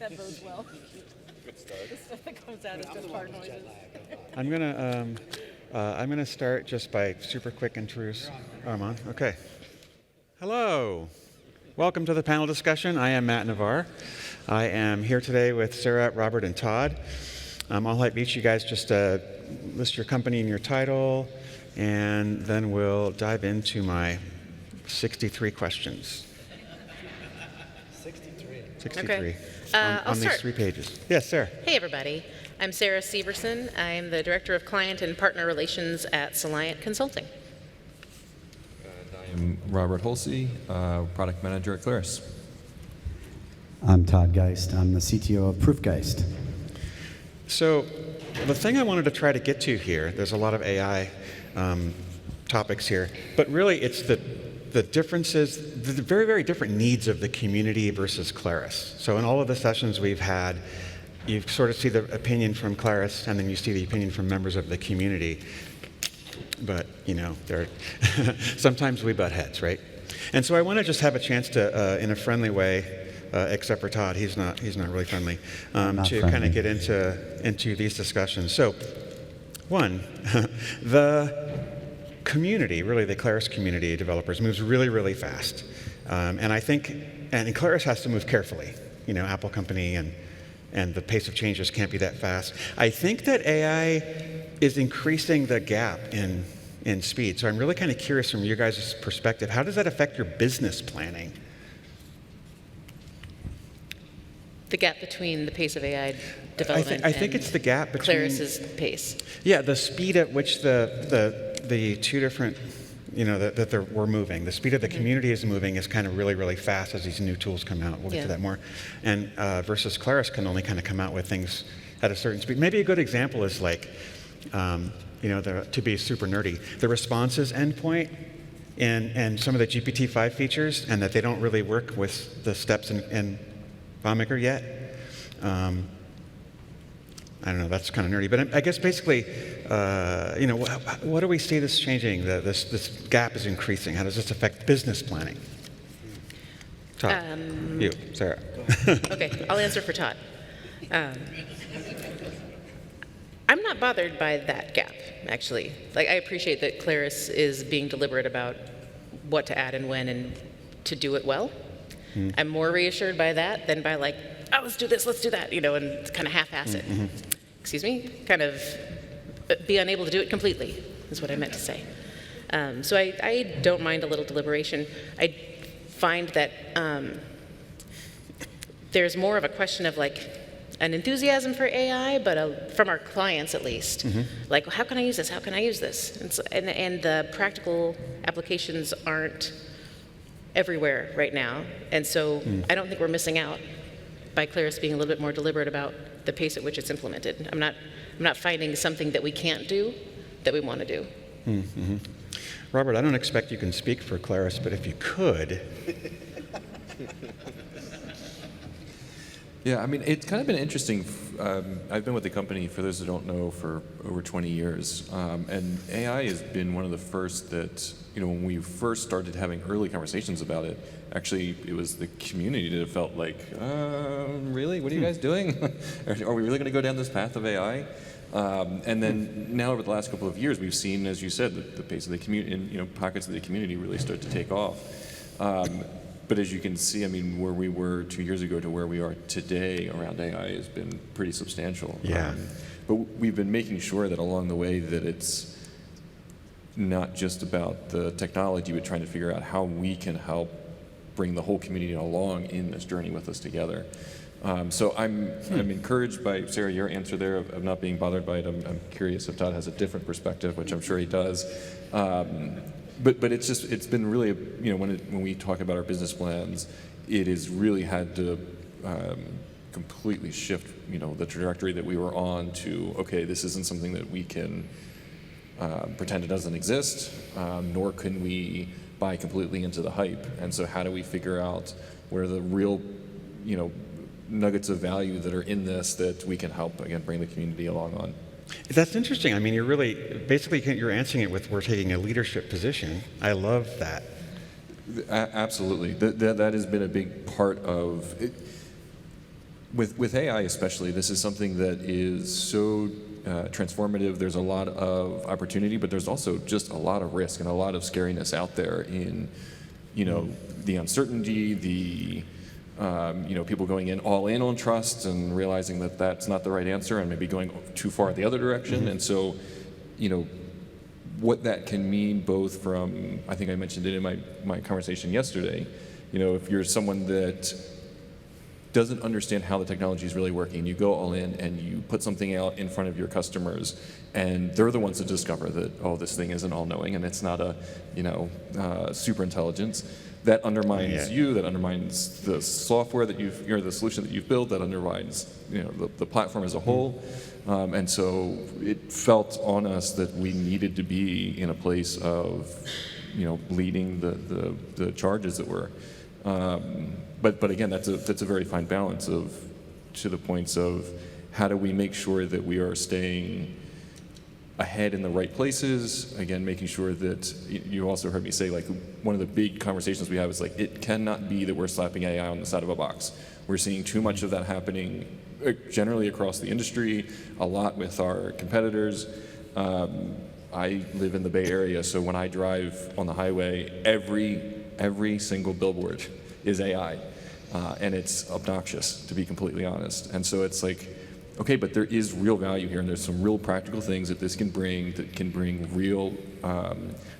That bodes well. Good start. The stuff that comes out is just fart noises. I'm gonna start just by super quick intros. Oh, I'm on. Okay. Hello. Welcome to the panel discussion. I am Matt Navarre. I am here today with Sara, Robert, and Todd. I'll have each of you guys just list your company and your title, and then we'll dive into my 63 questions. 63. Okay. On these 3 pages. Yes, Sara. Hey, everybody. I'm Sara Serverson. I'm the Director of Client and Partner Relations at Soliant Consulting. And I'm Robert Holsey, Product Manager at Claris. I'm Todd Geist. I'm the CTO of Proofgeist. So the thing I wanted to try to get to here, there's a lot of AI topics here, but really it's the differences, the very, very different needs of the community versus Claris. So in all of the sessions we've had, you sort of see the opinion from Claris, and then you see the opinion from members of the community. But, you know, sometimes we butt heads, right? And so I want to just have a chance to, in a friendly way, except for Todd, he's not really friendly, to kind of get into these discussions. So, one, the community, really the Claris community developers, moves really, really fast. And I think, and Claris has to move carefully. You know, Apple company and the pace of changes can't be that fast. I think that AI is increasing the gap in speed. So I'm really kind of curious from your guys' perspective, how does that affect your business planning? The gap between the pace of AI development I think it's the gap between Claris's pace. Yeah, the speed at which the two different, you know, that we're moving. The speed of the community is moving is kind of really, really fast as these new tools come out. We'll get to that more. And versus Claris can only kind of come out with things at a certain speed. Maybe a good example is like, you know, to be super nerdy, the responses endpoint and some of the GPT-5 features, and that they don't really work with the steps in FileMaker yet. I don't know, that's kind of nerdy, but I guess basically, you know, what do we see this changing? This gap is increasing. How does this affect business planning? Todd, you, Sara. Okay, I'll answer for Todd. I'm not bothered by that gap, actually. Like, I appreciate that Claris is being deliberate about what to add and when and to do it well. I'm more reassured by that than by like, oh, let's do this, let's do that, you know, and kind of half-ass it. Excuse me? Kind of be unable to do it completely, is what I meant to say. So I don't mind a little deliberation. I find that there's more of a question of like an enthusiasm for AI, but from our clients at least. Like, how can I use this? How can I use this? And the practical applications aren't everywhere right now. And so I don't think we're missing out by Claris being a little bit more deliberate about the pace at which it's implemented. I'm not finding something that we can't do that we want to do. Robert, I don't expect you can speak for Claris, but if you could. Yeah, I mean, it's kind of been interesting. I've been with the company, for those who don't know, for over 20 years. And AI has been one of the first that, you know, when we first started having early conversations about it, actually, it was the community that felt like, really? What are you guys doing? Are we really going to go down this path of AI? And then now over the last couple of years, we've seen, as you said, the pace of the community, and, you know, pockets of the community really start to take off. But as you can see, I mean, where we were 2 years ago to where we are today around AI has been pretty substantial. Yeah. But we've been making sure that along the way that it's not just about the technology, but trying to figure out how we can help bring the whole community along in this journey with us together. So I'm encouraged by, Sara, your answer there of not being bothered by it. I'm curious if Todd has a different perspective, which I'm sure he does. But it's been really, you know, when we talk about our business plans, it has really had to completely shift, you know, the trajectory that we were on to, okay, this isn't something that we can pretend it doesn't exist, nor can we buy completely into the hype. And so how do we figure out where the real, you know, nuggets of value that are in this that we can help, again, bring the community along on? That's interesting. I mean, you're really, basically, you're answering it with, we're taking a leadership position. I love that. Absolutely. That has been a big part of it. with AI especially, this is something that is so transformative. There's a lot of opportunity, but there's also just a lot of risk and a lot of scariness out there in, the uncertainty, the people going in all in on trust and realizing that that's not the right answer and maybe going too far the other direction. And so, what that can mean both from, I think I mentioned it in my conversation yesterday, if you're someone that doesn't understand how the technology is really working, you go all in and you put something out in front of your customers, and they're the ones that discover that, oh, this thing isn't all-knowing and it's not a, super intelligence. That undermines you, that undermines the software that the solution that you've built, that undermines, the platform as a whole. And so it felt on us that we needed to be in a place of, leading the charges that were. But again, that's a very fine balance to the points of how do we make sure that we are staying ahead in the right places. Again, making sure that you also heard me say, like, one of the big conversations we have is like, it cannot be that we're slapping AI on the side of a box. We're seeing too much of that happening generally across the industry, a lot with our competitors. I live in the Bay Area, so when I drive on the highway, every single billboard is AI, and it's obnoxious, to be completely honest. And so it's like, okay, but there is real value here, and there's some real practical things that this can bring that can bring real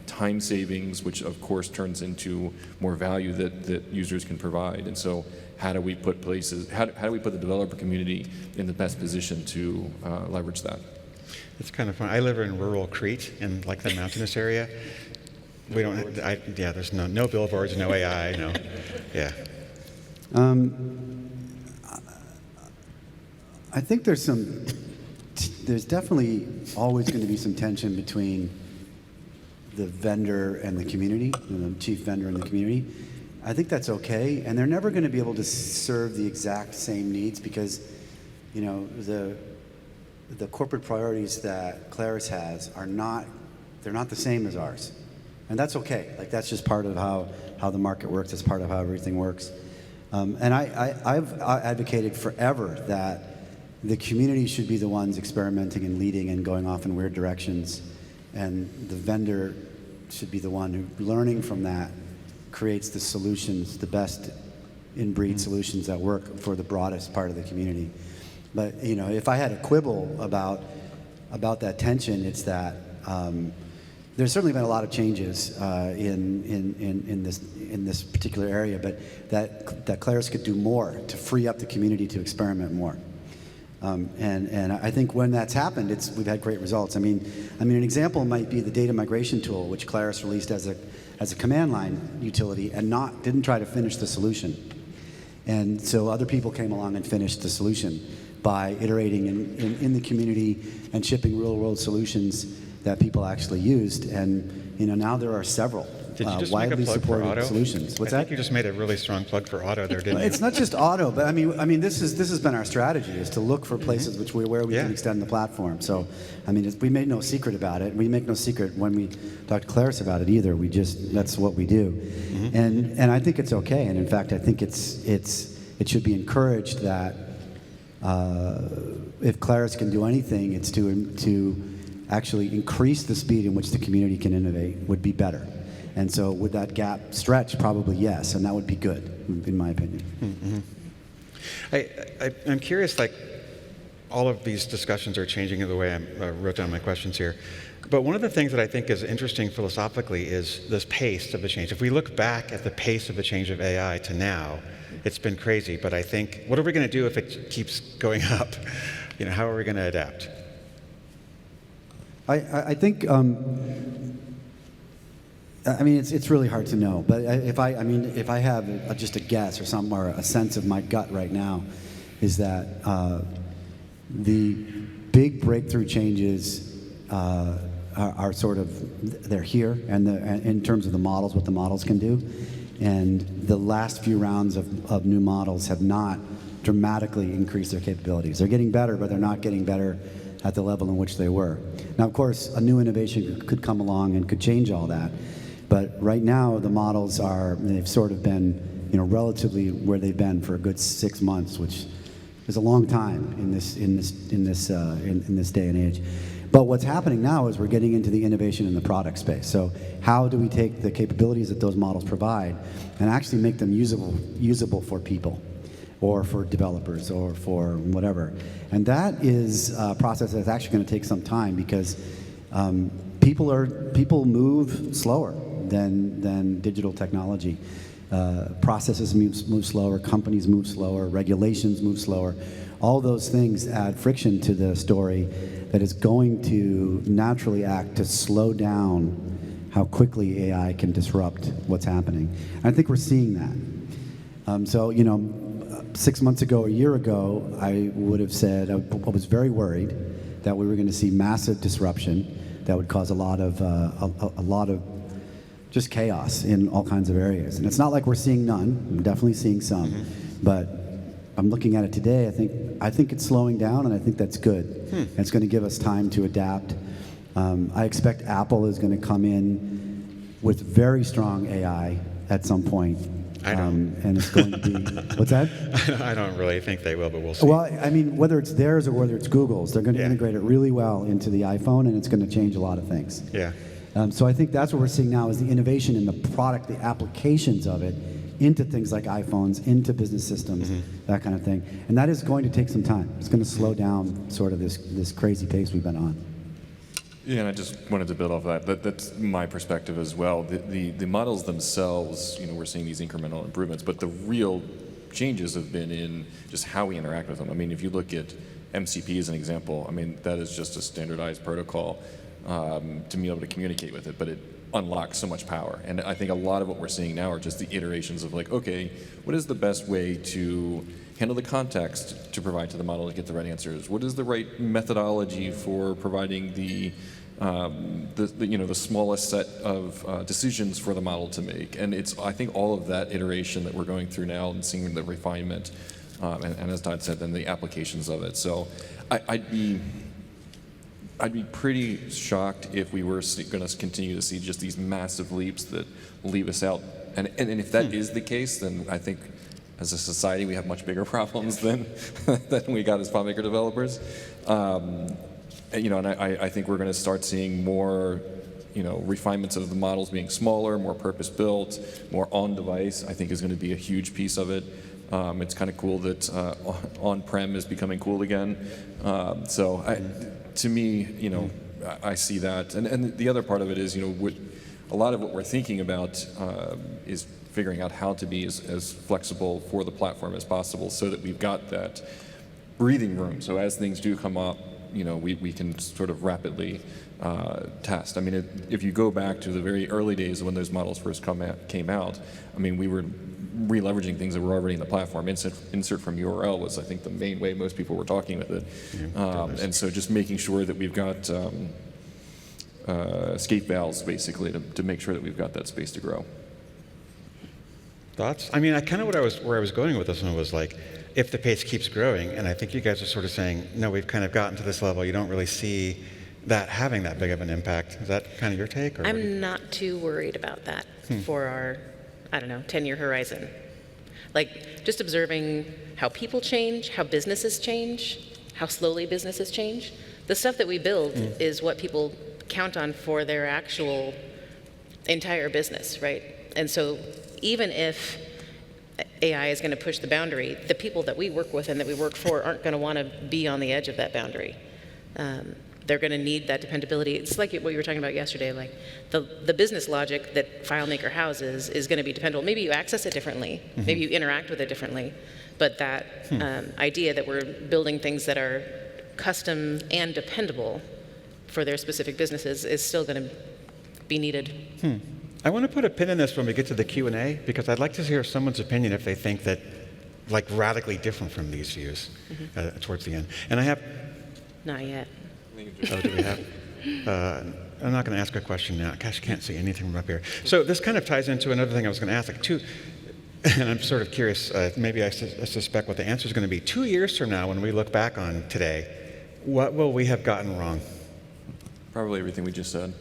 time savings, which of course turns into more value that users can provide. And so how do we put how do we put the developer community in the best position to leverage that? It's kind of fun. I live in rural Crete, in like the mountainous area. We don't. There's no billboards, no AI, no. Yeah. I think there's definitely always going to be some tension between the vendor and the community, the chief vendor and the community. I think that's okay, and they're never going to be able to serve the exact same needs because, the corporate priorities that Claris has they're not the same as ours, and that's okay. Like, that's just part of how the market works. That's part of how everything works. And I've advocated forever that the community should be the ones experimenting and leading and going off in weird directions, and the vendor should be the one who, learning from that, creates the solutions, the best in-breed solutions that work for the broadest part of the community. But if I had a quibble about that tension, it's that there's certainly been a lot of changes in this particular area, but that Claris could do more to free up the community to experiment more. And I think when that's happened, we've had great results. I mean, an example might be the data migration tool, which Claris released as a command line utility, and didn't try to finish the solution. And so other people came along and finished the solution by iterating in the community and shipping real-world solutions that people actually used. And now there are several Did you just widely make a plug for supported auto? solutions. What's I that? think you just made a really strong plug for auto there, didn't you? It's not just auto, but I mean, this has been our strategy, is to look for places where we can extend the platform. So, we made no secret about it. We make no secret when we talk to Claris about it either. That's what we do, and I think it's okay. And in fact, I think it should be encouraged that if Claris can do anything, it's to actually increase the speed in which the community can innovate would be better. And so would that gap stretch? Probably yes, and that would be good, in my opinion. I'm curious, like, all of these discussions are changing the way I wrote down my questions here. But one of the things that I think is interesting philosophically is this pace of the change. If we look back at the pace of the change of AI to now, it's been crazy. But I think, what are we going to do if it keeps going up? How are we going to adapt? I think, it's really hard to know. But if I have just a guess or something, or a sense of my gut right now, is that the big breakthrough changes are sort of, they're here, and in terms of the models, what the models can do. And the last few rounds of new models have not dramatically increased their capabilities. They're getting better, but they're not getting better at the level in which they were. Now, of course, a new innovation could come along and could change all that. But right now, the models they've sort of been, relatively where they've been for a good 6 months, which, is a long time in this day and age. But what's happening now is we're getting into the innovation in the product space. So how do we take the capabilities that those models provide and actually make them usable for people, or for developers, or for whatever? And that is a process that's actually going to take some time, because people move slower than digital technology. Processes move slower, companies move slower, regulations move slower. All those things add friction to the story that is going to naturally act to slow down how quickly AI can disrupt what's happening. And I think we're seeing that. So, 6 months ago, a year ago, I would have said I was very worried that we were going to see massive disruption that would cause a lot of just chaos in all kinds of areas. And it's not like we're seeing none. I'm definitely seeing some, but I'm looking at it today. I think it's slowing down, and I think that's good. And it's going to give us time to adapt. I expect Apple is going to come in with very strong AI at some point. I don't. And it's going to be, what's that? I don't really think they will, but we'll see. Well, I mean, whether it's theirs or whether it's Google's, they're going to Yeah. integrate it really well into the iPhone, and it's going to change a lot of things. Yeah. So I think that's what we're seeing now, is the innovation in the product, the applications of it, into things like iPhones, into business systems, that kind of thing. And that is going to take some time. It's going to slow down sort of this crazy pace we've been on. Yeah, and I just wanted to build off that. That's my perspective as well. The models themselves, we're seeing these incremental improvements, but the real changes have been in just how we interact with them. I mean, if you look at MCP as an example, I mean, that is just a standardized protocol to be able to communicate with it, but it unlocks so much power. And I think a lot of what we're seeing now are just the iterations of like, okay, what is the best way to handle the context to provide to the model to get the right answers? What is the right methodology for providing the smallest set of decisions for the model to make? And it's, I think, all of that iteration that we're going through now and seeing the refinement, and as Todd said, then the applications of it. So I'd be pretty shocked if we were going to continue to see just these massive leaps that leave us out. And if that is the case, then I think as a society we have much bigger problems than we got as FileMaker developers. And I think we're going to start seeing more, refinements of the models being smaller, more purpose-built, more on-device. I think is going to be a huge piece of it. It's kind of cool that on-prem is becoming cool again. To me, I see that. And the other part of it is, a lot of what we're thinking about is figuring out how to be as flexible for the platform as possible so that we've got that breathing room. So as things do come up, we can sort of rapidly test. I mean, if you go back to the very early days when those models first came out, I mean, we were re-leveraging things that were already in the platform. Insert from URL was, I think, the main way most people were talking with it. And so just making sure that we've got escape valves, basically, to make sure that we've got that space to grow. Thoughts? I mean, where I was going with this one was like, if the pace keeps growing, and I think you guys are sort of saying, no, we've kind of gotten to this level, you don't really see that having that big of an impact. Is that kind of your take? Or I'm not too worried about that for our, 10-year horizon. Like, just observing how people change, how businesses change, how slowly businesses change. The stuff that we build is what people count on for their actual entire business, right? And so even if AI is going to push the boundary, the people that we work with and that we work for aren't going to want to be on the edge of that boundary. They're going to need that dependability. It's like what you were talking about yesterday, like the business logic that FileMaker houses is going to be dependable. Maybe you access it differently, maybe you interact with it differently, but that idea that we're building things that are custom and dependable for their specific businesses is still going to be needed. I want to put a pin in this when we get to the Q&A, because I'd like to hear someone's opinion if they think that, like, radically different from these views towards the end. And I have... Not yet. Oh, do we have? I'm not going to ask a question now. Gosh, I can't see anything from up here. So this kind of ties into another thing I was going to ask. And I'm sort of curious, maybe I suspect what the answer is going to be. 2 years from now, when we look back on today, what will we have gotten wrong? Probably everything we just said.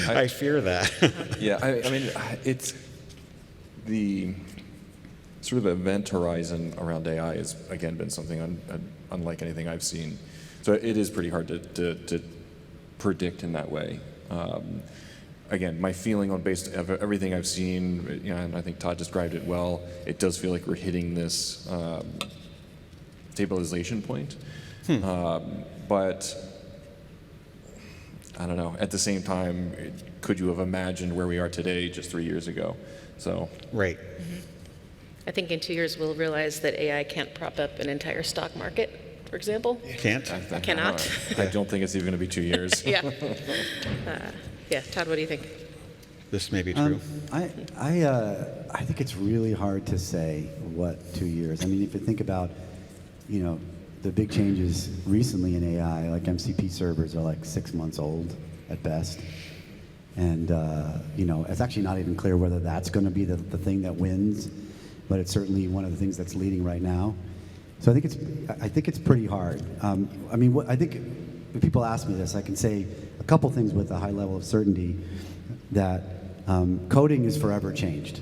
I fear that. Yeah, I mean, it's sort of event horizon around AI has, again, been something unlike anything I've seen. So it is pretty hard to predict in that way. Again, my feeling on based of everything I've seen, and I think Todd described it well, it does feel like we're hitting this stabilization point. But I don't know. At the same time, could you have imagined where we are today just 3 years ago? So Right. I think in 2 years we'll realize that AI can't prop up an entire stock market, for example. Can't? Cannot. I don't think it's even going to be 2 years. Yeah. Yeah, Todd, what do you think? This may be true. I think it's really hard to say what 2 years. I mean, if you think about, the big changes recently in AI, like MCP servers are like 6 months old at best. And, it's actually not even clear whether that's going to be the thing that wins, but it's certainly one of the things that's leading right now. So I think it's pretty hard. I think if people ask me this, I can say a couple things with a high level of certainty that coding is forever changed.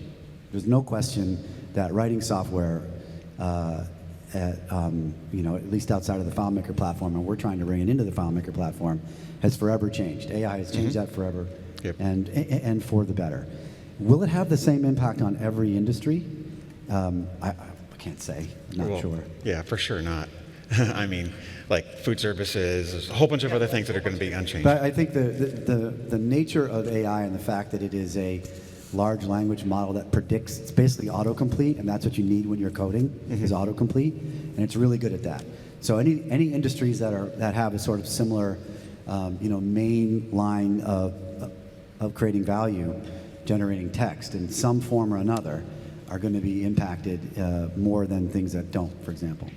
There's no question that writing software, at least outside of the FileMaker platform, and we're trying to bring it into the FileMaker platform, has forever changed. AI has changed that forever, Yep. and for the better. Will it have the same impact on every industry? I can't say. I'm not Well, sure. Yeah, for sure not. I mean, like food services, there's a whole bunch of other things that are going to be unchanged. But I think the nature of AI and the fact that it is a large language model that predicts, it's basically autocomplete, and that's what you need when you're coding, is autocomplete, and it's really good at that. So any industries that have a sort of similar, main line of creating value, generating text in some form or another, are going to be impacted more than things that don't, for example.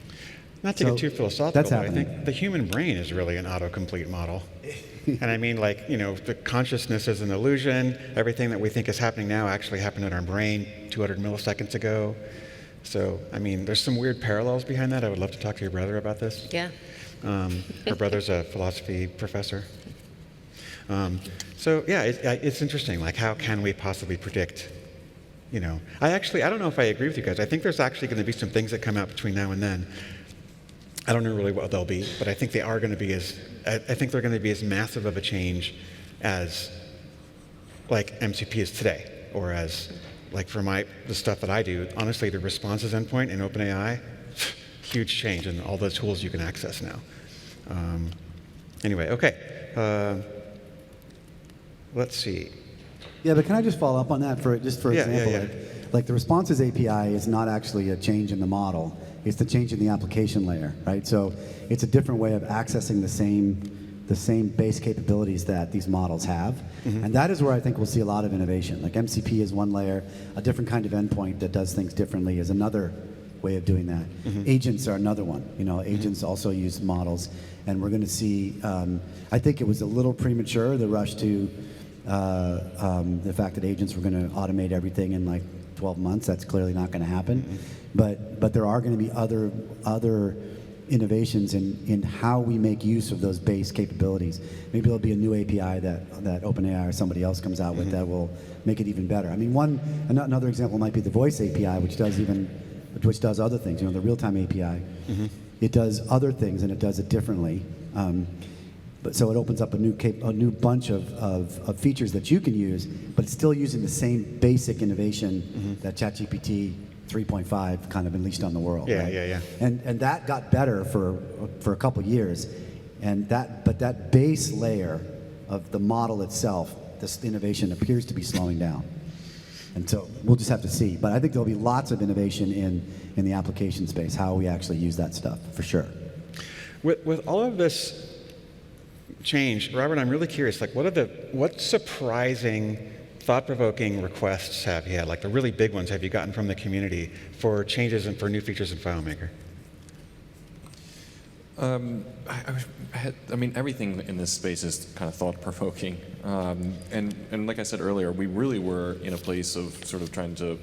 Not to So get too philosophical, that's but I happening. think the human brain is really an autocomplete model. And I mean, the consciousness is an illusion. Everything that we think is happening now actually happened in our brain 200 milliseconds ago. So, I mean, there's some weird parallels behind that. I would love to talk to your brother about this. Yeah. Her brother's a philosophy professor. It's interesting. Like, how can we possibly predict? I don't know if I agree with you guys. I think there's actually going to be some things that come out between now and then. I don't know really what they'll be, but I think they are going to be I think they're going to be as massive of a change as like MCP is today, or as like for the stuff that I do. Honestly, the responses endpoint in OpenAI, huge change in all the tools you can access now. Anyway, okay. Let's see. Yeah, but can I just follow up on that for example? Yeah. Like the responses API is not actually a change in the model. It's the change in the application layer, right? So it's a different way of accessing the same base capabilities that these models have. And that is where I think we'll see a lot of innovation. Like MCP is one layer, a different kind of endpoint that does things differently is another way of doing that. Agents are another one. Agents also use models. And we're going to see, I think it was a little premature, the rush to the fact that agents were going to automate everything in like 12 months. That's clearly not going to happen. But there are going to be other innovations in how we make use of those base capabilities. Maybe there'll be a new API that OpenAI or somebody else comes out with that will make it even better. I mean, another example might be the voice API, which does other things. The real-time API, it does other things and it does it differently. But so it opens up a new bunch of features that you can use, but it's still using the same basic innovation that ChatGPT 3.5 kind of unleashed on the world. Yeah, right? yeah. And that got better for a couple years, but that base layer of the model itself, this innovation appears to be slowing down. And so we'll just have to see. But I think there'll be lots of innovation in the application space, how we actually use that stuff, for sure. With all of this change, Robert, I'm really curious, like what surprising, thought-provoking requests have you had, like the really big ones have you gotten from the community for changes and for new features in FileMaker? Everything in this space is kind of thought-provoking. And like I said earlier, we really were in a place of sort of trying to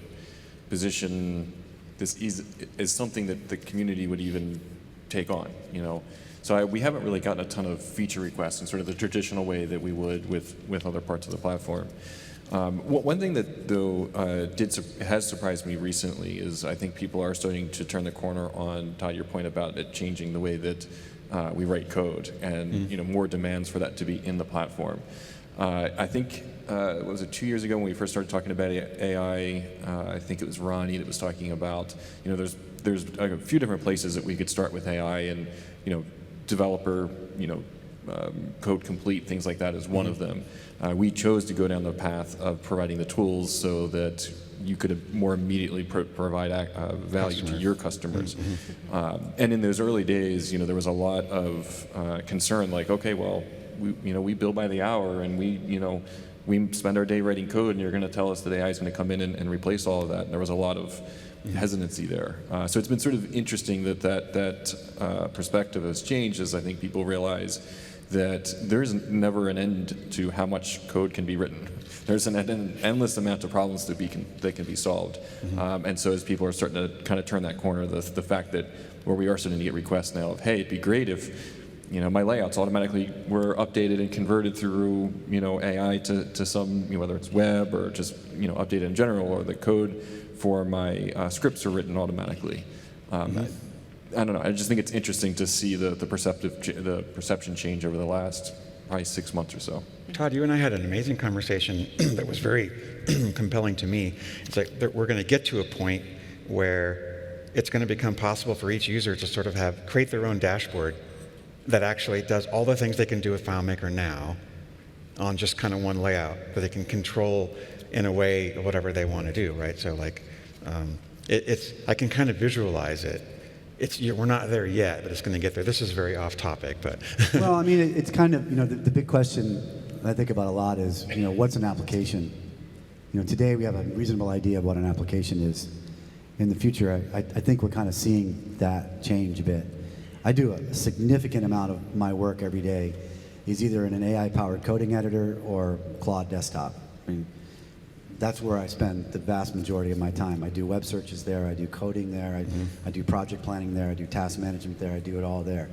position this as something that the community would even take on, So we haven't really gotten a ton of feature requests in sort of the traditional way that we would with other parts of the platform. One thing that, though, has surprised me recently is I think people are starting to turn the corner on, Todd, your point about it changing the way that we write code, and more demands for that to be in the platform. I think, what was it, 2 years ago when we first started talking about AI, I think it was Ronnie that was talking about, there's a few different places that we could start with AI, and developer, code complete, things like that is one of them. We chose to go down the path of providing the tools so that you could more immediately provide value to your customers. And in those early days, there was a lot of concern, like, okay, well, we bill by the hour, and we spend our day writing code, and you're going to tell us that AI is going to come in and replace all of that. And there was a lot of hesitancy there. So it's been sort of interesting that perspective has changed, as I think people realize that there's never an end to how much code can be written. There's an endless amount of problems that can be solved. And so as people are starting to kind of turn that corner, the fact that where we are starting to get requests now of, hey, it'd be great if my layouts automatically were updated and converted through AI to some, whether it's web or just updated in general, or the code for my scripts are written automatically. I don't know. I just think it's interesting to see the perception change over the last probably 6 months or so. Todd, you and I had an amazing conversation that was very compelling to me. It's like we're going to get to a point where it's going to become possible for each user to sort of create their own dashboard that actually does all the things they can do with FileMaker now on just kind of one layout, that they can control in a way whatever they want to do, right? So like, I can kind of visualize it. We're not there yet, but it's going to get there. This is very off topic, but. Well, I mean, it's kind of, the big question I think about a lot is, what's an application? Today we have a reasonable idea of what an application is. In the future, I think we're kind of seeing that change a bit. I do a significant amount of my work every day is either in an AI-powered coding editor or Claude desktop. I mean, that's where I spend the vast majority of my time. I do web searches there, I do coding there, I do project planning there, I do task management there, I do it all there.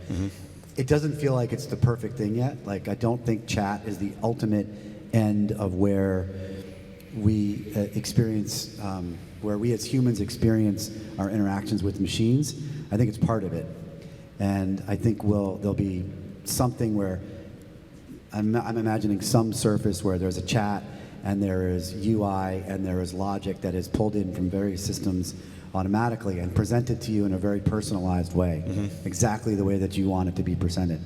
It doesn't feel like it's the perfect thing yet. Like, I don't think chat is the ultimate end of where we experience, where we as humans experience our interactions with machines. I think it's part of it. And I think there'll be something where, I'm imagining some surface where there's a chat, and there is UI, and there is logic that is pulled in from various systems automatically and presented to you in a very personalized way, exactly the way that you want it to be presented.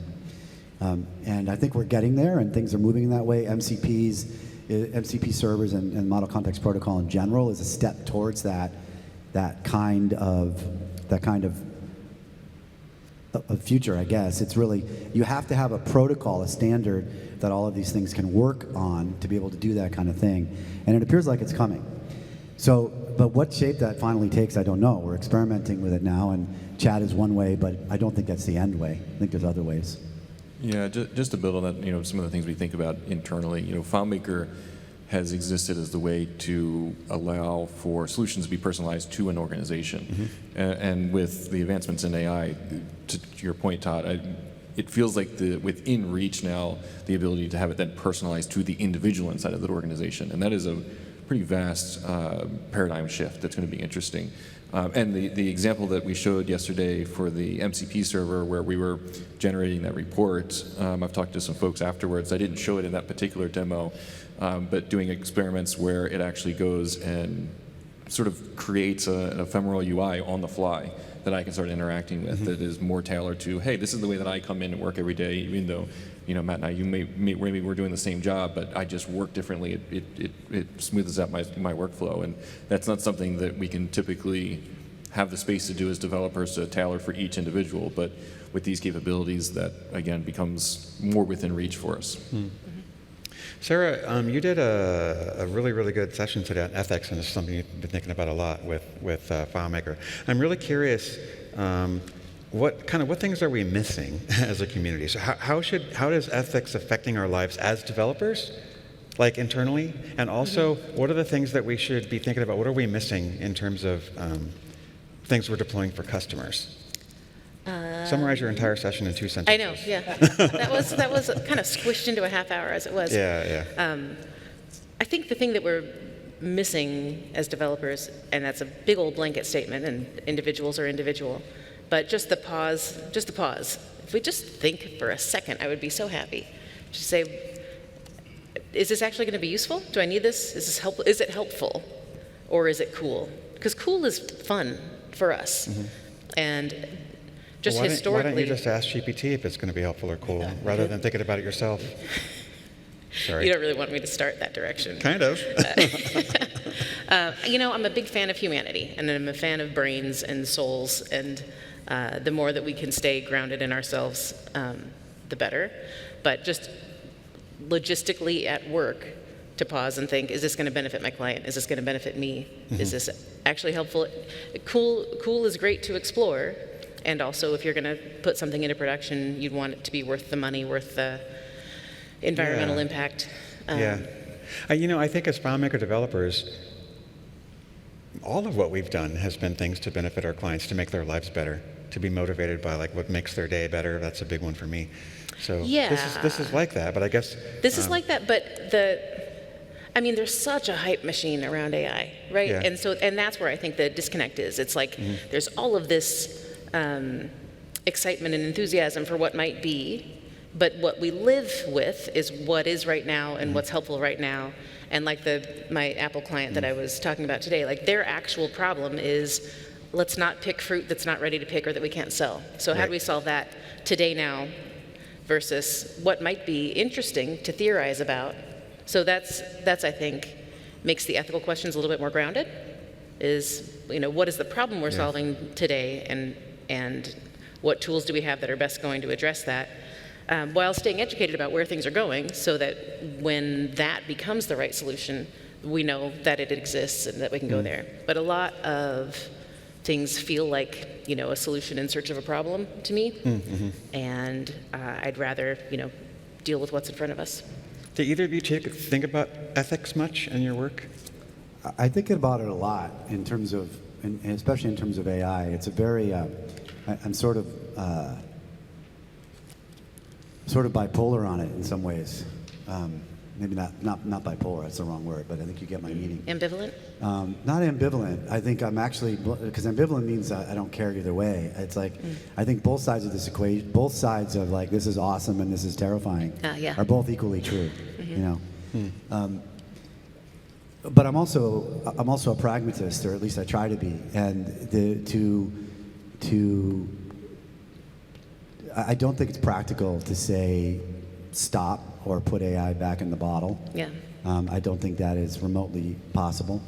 And I think we're getting there, and things are moving in that way. MCP servers and model context protocol in general is a step towards that kind of future, I guess. It's really, you have to have a protocol, a standard that all of these things can work on to be able to do that kind of thing. And it appears like it's coming. So, but what shape that finally takes, I don't know. We're experimenting with it now, and chat is one way, but I don't think that's the end way. I think there's other ways. Yeah, just to build on that, some of the things we think about internally, FileMaker has existed as the way to allow for solutions to be personalized to an organization. And with the advancements in AI, to your point, Todd, it feels like within reach now, the ability to have it then personalized to the individual inside of that organization. And that is a pretty vast paradigm shift that's going to be interesting. And the example that we showed yesterday for the MCP server, where we were generating that report, I've talked to some folks afterwards. I didn't show it in that particular demo, but doing experiments where it actually goes and sort of creates an ephemeral UI on the fly that I can start interacting with, that is more tailored to, hey, this is the way that I come in and work every day, even though, Matt and I, maybe we're doing the same job, but I just work differently. It smooths out my workflow, and that's not something that we can typically have the space to do as developers to tailor for each individual, but with these capabilities, that, again, becomes more within reach for us. Sara, you did a really, really good session today on ethics, and this is something you've been thinking about a lot with FileMaker. I'm really curious, what things are we missing as a community? So how does ethics affecting our lives as developers, like internally, and also what are the things that we should be thinking about? What are we missing in terms of things we're deploying for customers? Summarize your entire session in 2 sentences. I know, yeah. That was kind of squished into a half hour as it was. Yeah. I think the thing that we're missing as developers, and that's a big old blanket statement, and individuals are individual, but just the pause. If we just think for a second, I would be so happy. Just say, is this actually going to be useful? Do I need this? Is this helpful? Is it helpful? Or is it cool? Because cool is fun for us. And just Well, historically. why don't you just ask GPT if it's going to be helpful or cool, rather than thinking about it yourself? Sorry. You don't really want me to start that direction. Kind of. I'm a big fan of humanity, and I'm a fan of brains and souls, and the more that we can stay grounded in ourselves, the better. But just logistically at work, to pause and think, is this going to benefit my client? Is this going to benefit me? Is this actually helpful? Cool is great to explore, and also if you're going to put something into production, you'd want it to be worth the money, worth the environmental impact. I think as FileMaker developers, all of what we've done has been things to benefit our clients, to make their lives better, to be motivated by like what makes their day better. That's a big one for me. So this is like that, but I guess this is like that, but there's such a hype machine around AI, right? Yeah. And that's where I think the disconnect is. It's like there's all of this excitement and enthusiasm for what might be, but what we live with is what is right now and what's helpful right now. And like my Apple client that I was talking about today, like their actual problem is, let's not pick fruit that's not ready to pick or that we can't sell. So how do we solve that today, now, versus what might be interesting to theorize about? So that's I think makes the ethical questions a little bit more grounded. Is what is the problem we're solving today, and what tools do we have that are best going to address that, while staying educated about where things are going, so that when that becomes the right solution, we know that it exists and that we can go there. But a lot of things feel like a solution in search of a problem to me, and I'd rather deal with what's in front of us. Do either of you think about ethics much in your work? I think about it a lot in terms of, and especially in terms of AI. It's a very, I'm sort of bipolar on it in some ways. Maybe not bipolar, that's the wrong word, but I think you get my meaning. Ambivalent? Not ambivalent. I think I'm actually, because ambivalent means I don't care either way. It's like, I think both sides of this equation, both sides of like, this is awesome and this is terrifying, are both equally true, But I'm also a pragmatist, or at least I try to be. And I don't think it's practical to say stop or put AI back in the bottle. Yeah. I don't think that is remotely possible.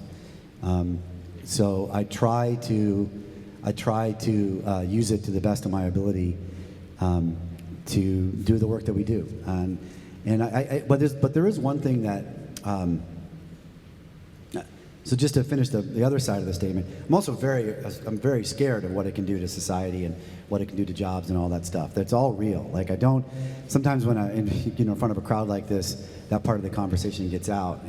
So I try to use it to the best of my ability to do the work that we do. But there is one thing that. So just to finish the other side of the statement, I'm very scared of what it can do to society and what it can do to jobs and all that stuff. That's all real. Like sometimes when in front of a crowd like this, that part of the conversation gets out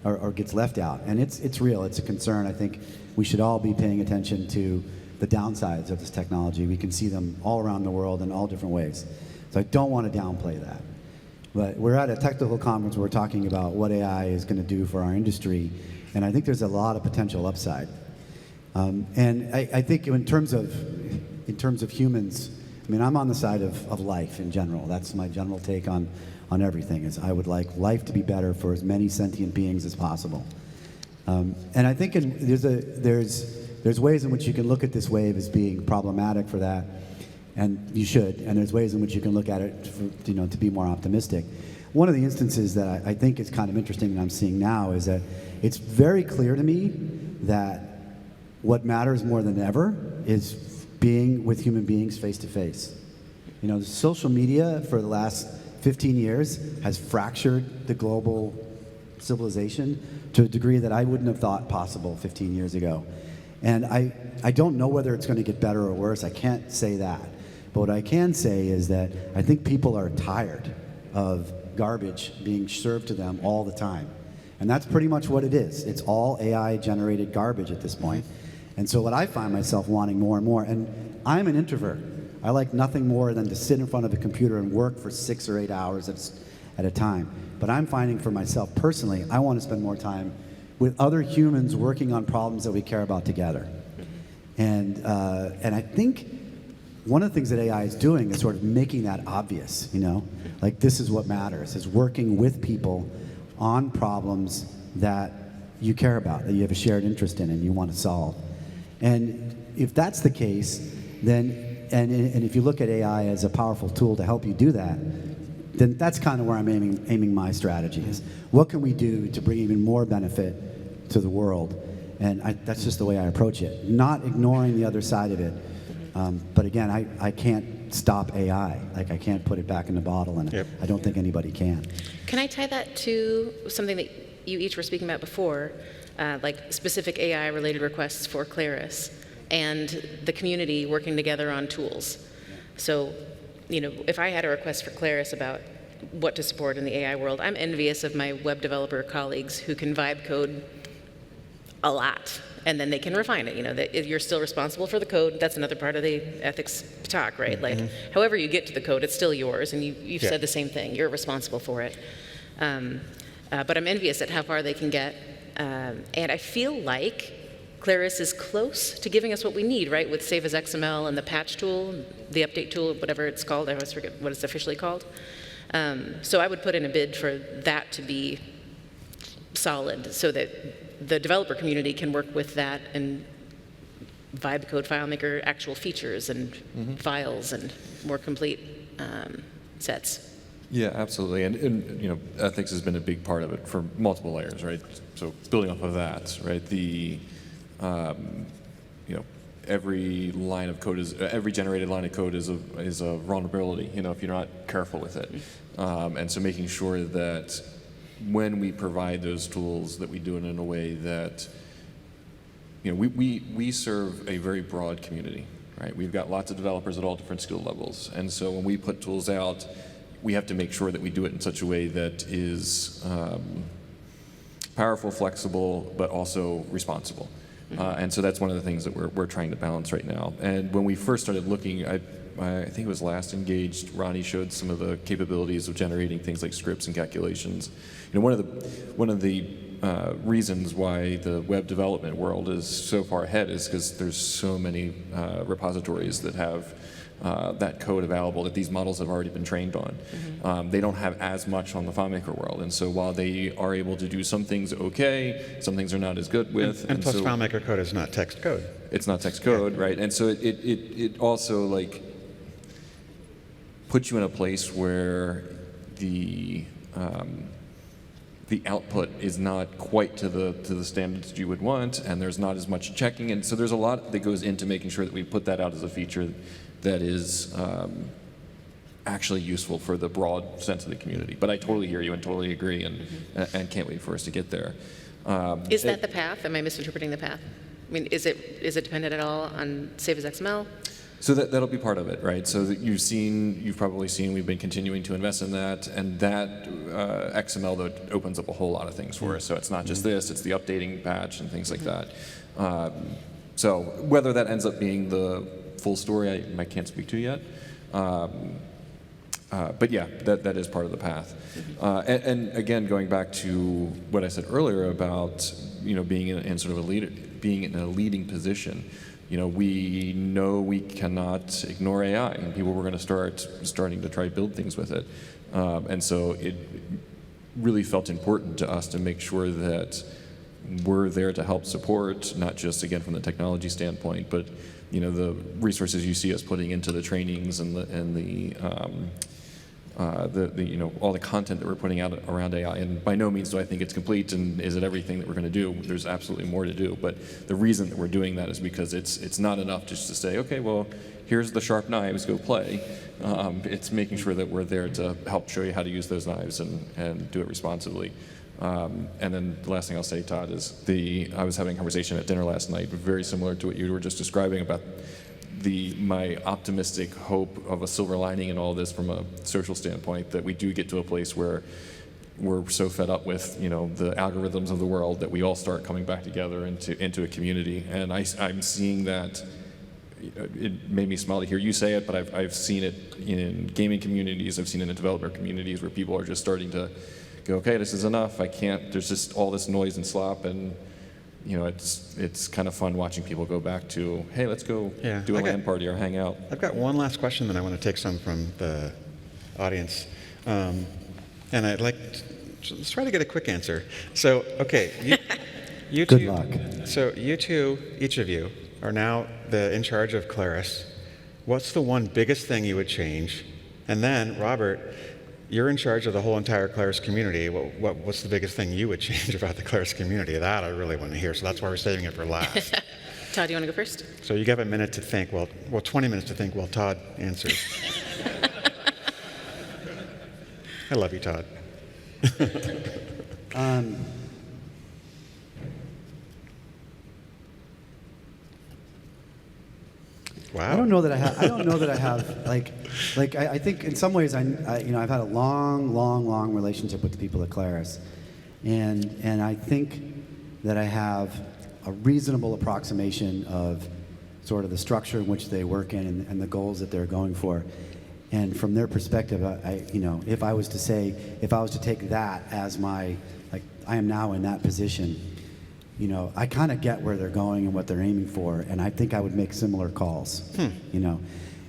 or gets left out, and it's real. It's a concern. I think we should all be paying attention to the downsides of this technology. We can see them all around the world in all different ways. So I don't want to downplay that. But we're at a technical conference where we're talking about what AI is going to do for our industry. And I think there's a lot of potential upside. And I think in terms of humans, I'm on the side of life in general. That's my general take on everything. Is I would like life to be better for as many sentient beings as possible. And I think there's ways in which you can look at this wave as being problematic for that, and you should. And there's ways in which you can look at it to be more optimistic. One of the instances that I think is kind of interesting that I'm seeing now is that it's very clear to me that what matters more than ever is being with human beings face to face. Social media for the last 15 years has fractured the global civilization to a degree that I wouldn't have thought possible 15 years ago. And I don't know whether it's going to get better or worse. I can't say that. But what I can say is that I think people are tired of garbage being served to them all the time. And that's pretty much what it is. It's all AI-generated garbage at this point. And so what I find myself wanting more and more, and I'm an introvert. I like nothing more than to sit in front of a computer and work for 6 or 8 hours at a time. But I'm finding for myself personally, I want to spend more time with other humans working on problems that we care about together. And I think one of the things that AI is doing is sort of making that obvious, you know? Like, this is what matters, is working with people on problems that you care about, that you have a shared interest in and you want to solve. And if that's the case, then, and if you look at AI as a powerful tool to help you do that, then that's kind of where I'm aiming my strategy is. What can we do to bring even more benefit to the world? And that's just the way I approach it. Not ignoring the other side of it. But again, I can't stop AI. Like, I can't put it back in the bottle, and I don't think anybody can. Can I tie that to something that you each were speaking about before, like specific AI-related requests for Claris and the community working together on tools? So, you know, if I had a request for Claris about what to support in the AI world, I'm envious of my web developer colleagues who can vibe code a lot, and then they can refine it. You know, that you're still responsible for the code. That's another part of the ethics talk, right? Like, however you get to the code, it's still yours, and you've said the same thing. You're responsible for it. But I'm envious at how far they can get, and I feel like Claris is close to giving us what we need, right? With Save as XML and the patch tool, the update tool, whatever it's called. I always forget what it's officially called. So I would put in a bid for that to be solid, so that the developer community can work with that and vibe code FileMaker actual features and files and more complete sets. Yeah, absolutely. And you know, ethics has been a big part of it for multiple layers, right? So building off of that, right? The you know, every line of code is every generated line of code is a vulnerability. You know, if you're not careful with it, and so making sure that when we provide those tools, that we do it in a way that, you know, we serve a very broad community, right? We've got lots of developers at all different skill levels, and so when we put tools out, we have to make sure that we do it in such a way that is powerful, flexible, but also responsible. And so that's one of the things that we're trying to balance right now. And when we first started looking, I think it was last Engaged, Ronnie showed some of the capabilities of generating things like scripts and calculations. You know, one of the reasons why the web development world is so far ahead is because there's so many repositories that have that code available that these models have already been trained on. They don't have as much on the FileMaker world, and so while they are able to do some things okay, some things are not as good with. And plus, so FileMaker code is not text code. It's not text code, right? And so it also, like, puts you in a place where the output is not quite to the standards you would want, and there's not as much checking, and so there's a lot that goes into making sure that we put that out as a feature that is actually useful for the broad sense of the community. But I totally hear you and totally agree, and can't wait for us to get there. Is that the path? Am I misinterpreting the path? I mean, is it dependent at all on Save as XML? So that'll be part of it, right? So that you've probably seen, we've been continuing to invest in that, and that XML, though, opens up a whole lot of things for us. So it's not just this, it's the updating patch and things like that. So whether that ends up being the full story, I can't speak to yet. But yeah, that is part of the path. And again, going back to what I said earlier about, you know, being in sort of being in a leading position. You know we cannot ignore AI, and people were going to starting to try to build things with it, and so it really felt important to us to make sure that we're there to help support, not just again from the technology standpoint, but you know the resources you see us putting into the trainings and the you know all the content that we're putting out around AI. And by no means do I think it's complete and is it everything that we're going to do. There's absolutely more to do. But the reason that we're doing that is because it's not enough just to say, okay, well, here's the sharp knives, go play. It's making sure that we're there to help show you how to use those knives and do it responsibly. And then the last thing I'll say, Todd, is I was having a conversation at dinner last night, very similar to what you were just describing about my optimistic hope of a silver lining in all this from a social standpoint, that we do get to a place where we're so fed up with, you know, the algorithms of the world that we all start coming back together into a community. And I'm seeing that it made me smile to hear you say it, but I've seen it in gaming communities, I've seen it in developer communities where people are just starting to go, okay, this is enough, I can't, there's just all this noise and slop, and it's kind of fun watching people go back to, hey, let's go do a LAN party or hang out. I've got one last question, then I want to take some from the audience. And I'd like let's try to get a quick answer. So, okay, you Good two, luck. So you two, each of you, are now in charge of Claris. What's the one biggest thing you would change? And then, Robert, you're in charge of the whole entire Claris community. What's the biggest thing you would change about the Claris community? That I really want to hear, so that's why we're saving it for last. Todd, do you want to go first? So you have a minute to think, 20 minutes to think while Todd answers. I love you, Todd. Wow. I don't know that I have I think in some ways I've had a long relationship with the people at Claris, and I think that I have a reasonable approximation of sort of the structure in which they work in and the goals that they're going for. And from their perspective, if I was to take that as my, I am now in that position, I kind of get where they're going and what they're aiming for, and I think I would make similar calls.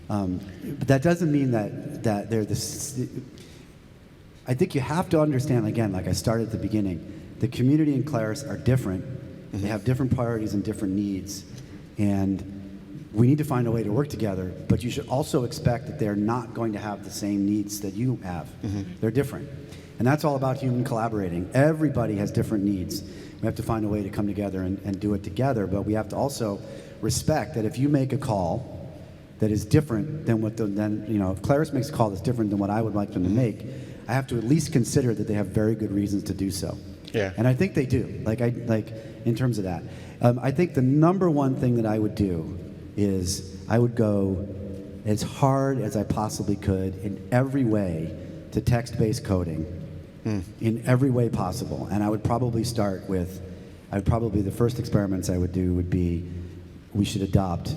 But that doesn't mean that they're this. I think you have to understand, again, like I started at the beginning, the community and Claris are different. They have different priorities and different needs, and we need to find a way to work together, but you should also expect that they're not going to have the same needs that you have. They're different. And that's all about human collaborating. Everybody has different needs. We have to find a way to come together and do it together, but we have to also respect that if you make a call that is different than if Claris makes a call that's different than what I would like them to make, I have to at least consider that they have very good reasons to do so. Yeah. And I think they do, in terms of that. I think the number one thing that I would do is I would go as hard as I possibly could in every way to text-based coding, in every way possible. And I would probably start with, the first experiments I would do would be, we should adopt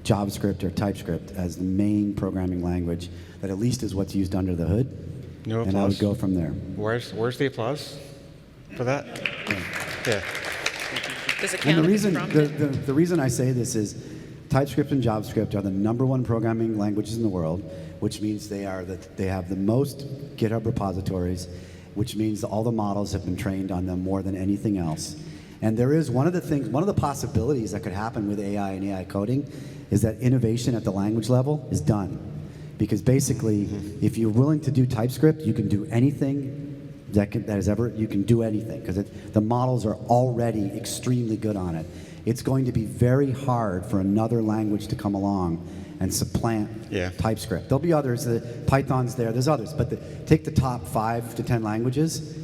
JavaScript or TypeScript as the main programming language that at least is what's used under the hood. No applause. And I would go from there. Where's the applause for that? Yeah. Does it count? And the reason I say this is TypeScript and JavaScript are the #1 programming languages in the world, which means they have the most GitHub repositories, which means that all the models have been trained on them more than anything else. And there is one of the possibilities that could happen with AI and AI coding is that innovation at the language level is done. Because basically, if you're willing to do TypeScript, you can do anything you can do anything, because the models are already extremely good on it. It's going to be very hard for another language to come along and supplant TypeScript. There'll be others, Python's there's others, but take the top 5 to 10 languages,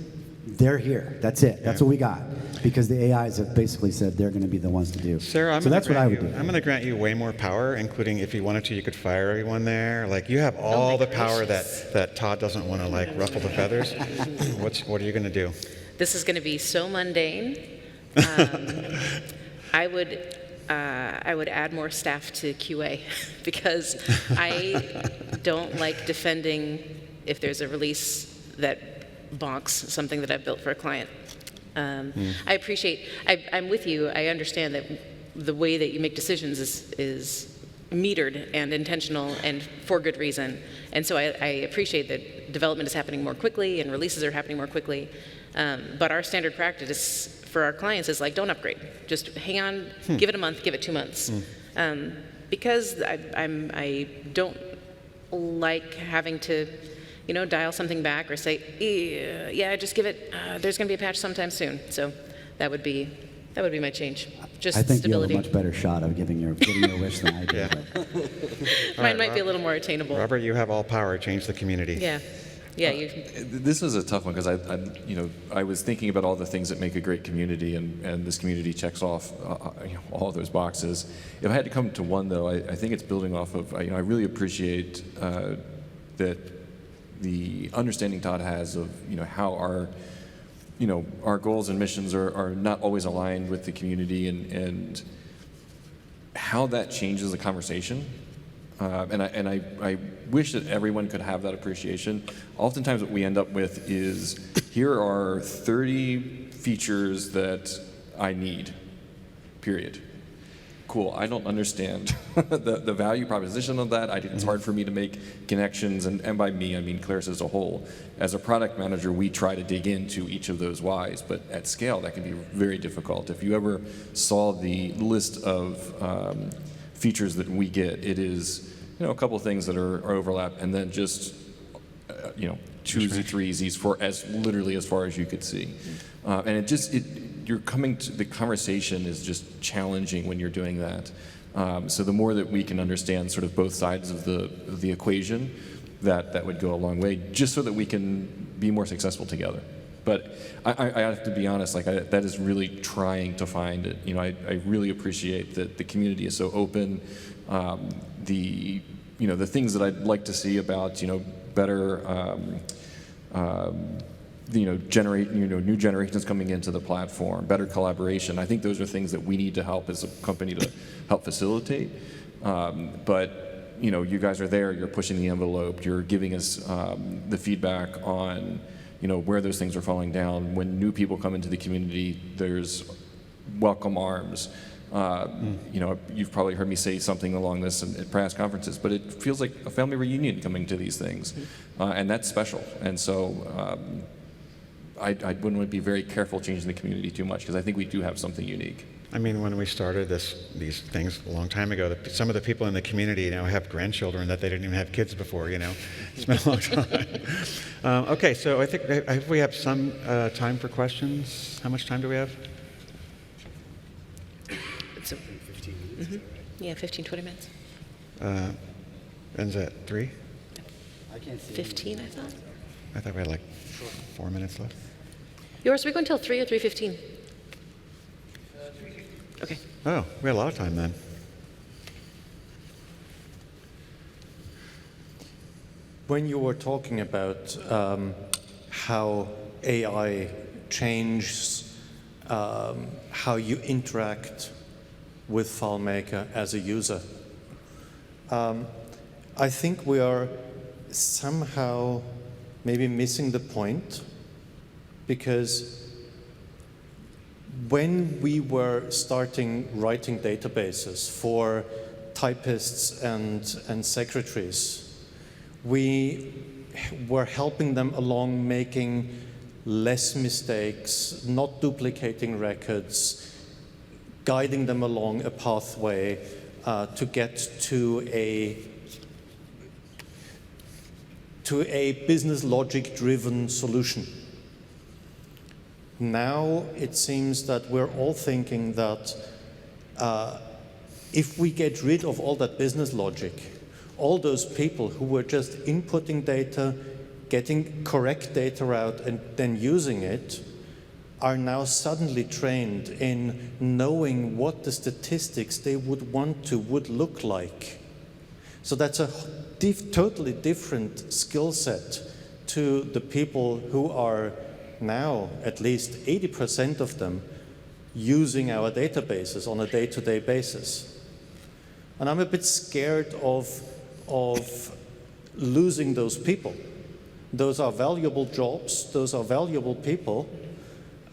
they're here. That's it. That's what we got. Because the AIs have basically said they're going to be the ones to do. Sarah, so that's what I would do. I'm going to grant you way more power, including if you wanted to, you could fire everyone there. You have all the power that Todd doesn't want to ruffle the feathers. What are you going to do? This is going to be so mundane. I would add more staff to QA because I don't like defending if there's a release that bonks something that I've built for a client. I appreciate, I'm with you, I understand that the way that you make decisions is metered and intentional and for good reason. And so I appreciate that development is happening more quickly and releases are happening more quickly. But our standard practice for our clients is don't upgrade. Just hang on, give it a month, give it 2 months. Because I don't like having to dial something back or say, yeah, just give it, there's going to be a patch sometime soon. So that would be my change. Just I think stability. you have a much better shot of getting your wish than I do. Yeah. Mine might be a little more attainable. Robert, you have all power. Change the community. Yeah. Yeah, This is a tough one because I was thinking about all the things that make a great community, and this community checks off all of those boxes. If I had to come to one, though, I think it's building off of. I really appreciate that the understanding Todd has of how our goals and missions are not always aligned with the community, and how that changes the conversation. And I wish that everyone could have that appreciation. Oftentimes what we end up with is, here are 30 features that I need, period. Cool, I don't understand the value proposition of that. It's hard for me to make connections, and by me, I mean Claris as a whole. As a product manager, we try to dig into each of those whys, but at scale, that can be very difficult. If you ever saw the list of features that we get, it is, a couple of things that are overlap, and then just, twosy, threesies for literally as far as you could see. And you're coming to, the conversation is just challenging when you're doing that. So the more that we can understand sort of both sides of the equation, that would go a long way, just so that we can be more successful together. But I have to be honest, that is really trying to find it. I really appreciate that the community is so open. The things that I'd like to see about, better, new generations coming into the platform, better collaboration. I think those are things that we need to help as a company to help facilitate. But you guys are there, you're pushing the envelope, you're giving us the feedback on where those things are falling down. When new people come into the community, there's welcome arms. You've probably heard me say something along this at past conferences, but it feels like a family reunion coming to these things, and that's special. And so I wouldn't want to be very careful changing the community too much, because I think we do have something unique. I mean, when we started these things a long time ago, some of the people in the community now have grandchildren that they didn't even have kids before, It's been a long time. Okay, so I think we have some time for questions. How much time do we have? So, 15 minutes. Yeah, 15, 20 minutes. Ends at 3? I can't see 15, I thought. I thought we had 4 minutes left. Yours, are we going until 3 or 3:15? 3:15. Okay. Oh, we had a lot of time then. When you were talking about how AI changes how you interact with FileMaker as a user, I think we are somehow maybe missing the point, because when we were starting writing databases for typists and secretaries, we were helping them along, making less mistakes, not duplicating records, guiding them along a pathway to get to a business logic driven solution. Now it seems that we're all thinking that if we get rid of all that business logic, all those people who were just inputting data, getting correct data out, and then using it, are now suddenly trained in knowing what the statistics they would look like. So that's a totally different skill set to the people who are now, at least 80% of them, using our databases on a day-to-day basis. And I'm a bit scared of losing those people. Those are valuable jobs, those are valuable people,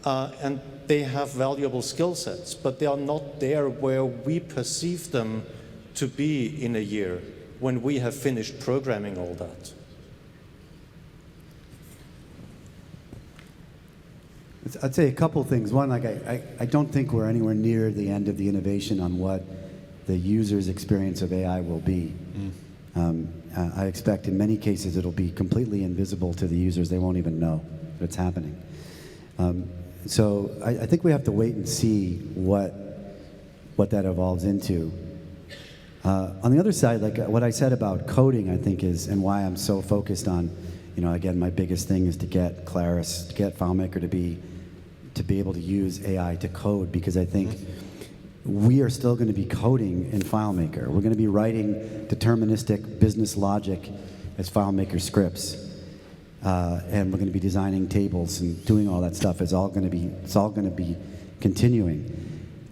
and they have valuable skill sets, but they are not there where we perceive them to be in a year, when we have finished programming all that. I'd say a couple things. One, I don't think we're anywhere near the end of the innovation on what the user's experience of AI will be. I expect in many cases it'll be completely invisible to the users. They won't even know that it's happening. So I think we have to wait and see what that evolves into. On the other side, like what I said about coding, I think is, and why I'm so focused on, again, my biggest thing is to get Claris, to get FileMaker to be able to use AI to code, because I think we are still going to be coding in FileMaker. We're going to be writing deterministic business logic as FileMaker scripts, and we're going to be designing tables and doing all that stuff. It's all going to be continuing.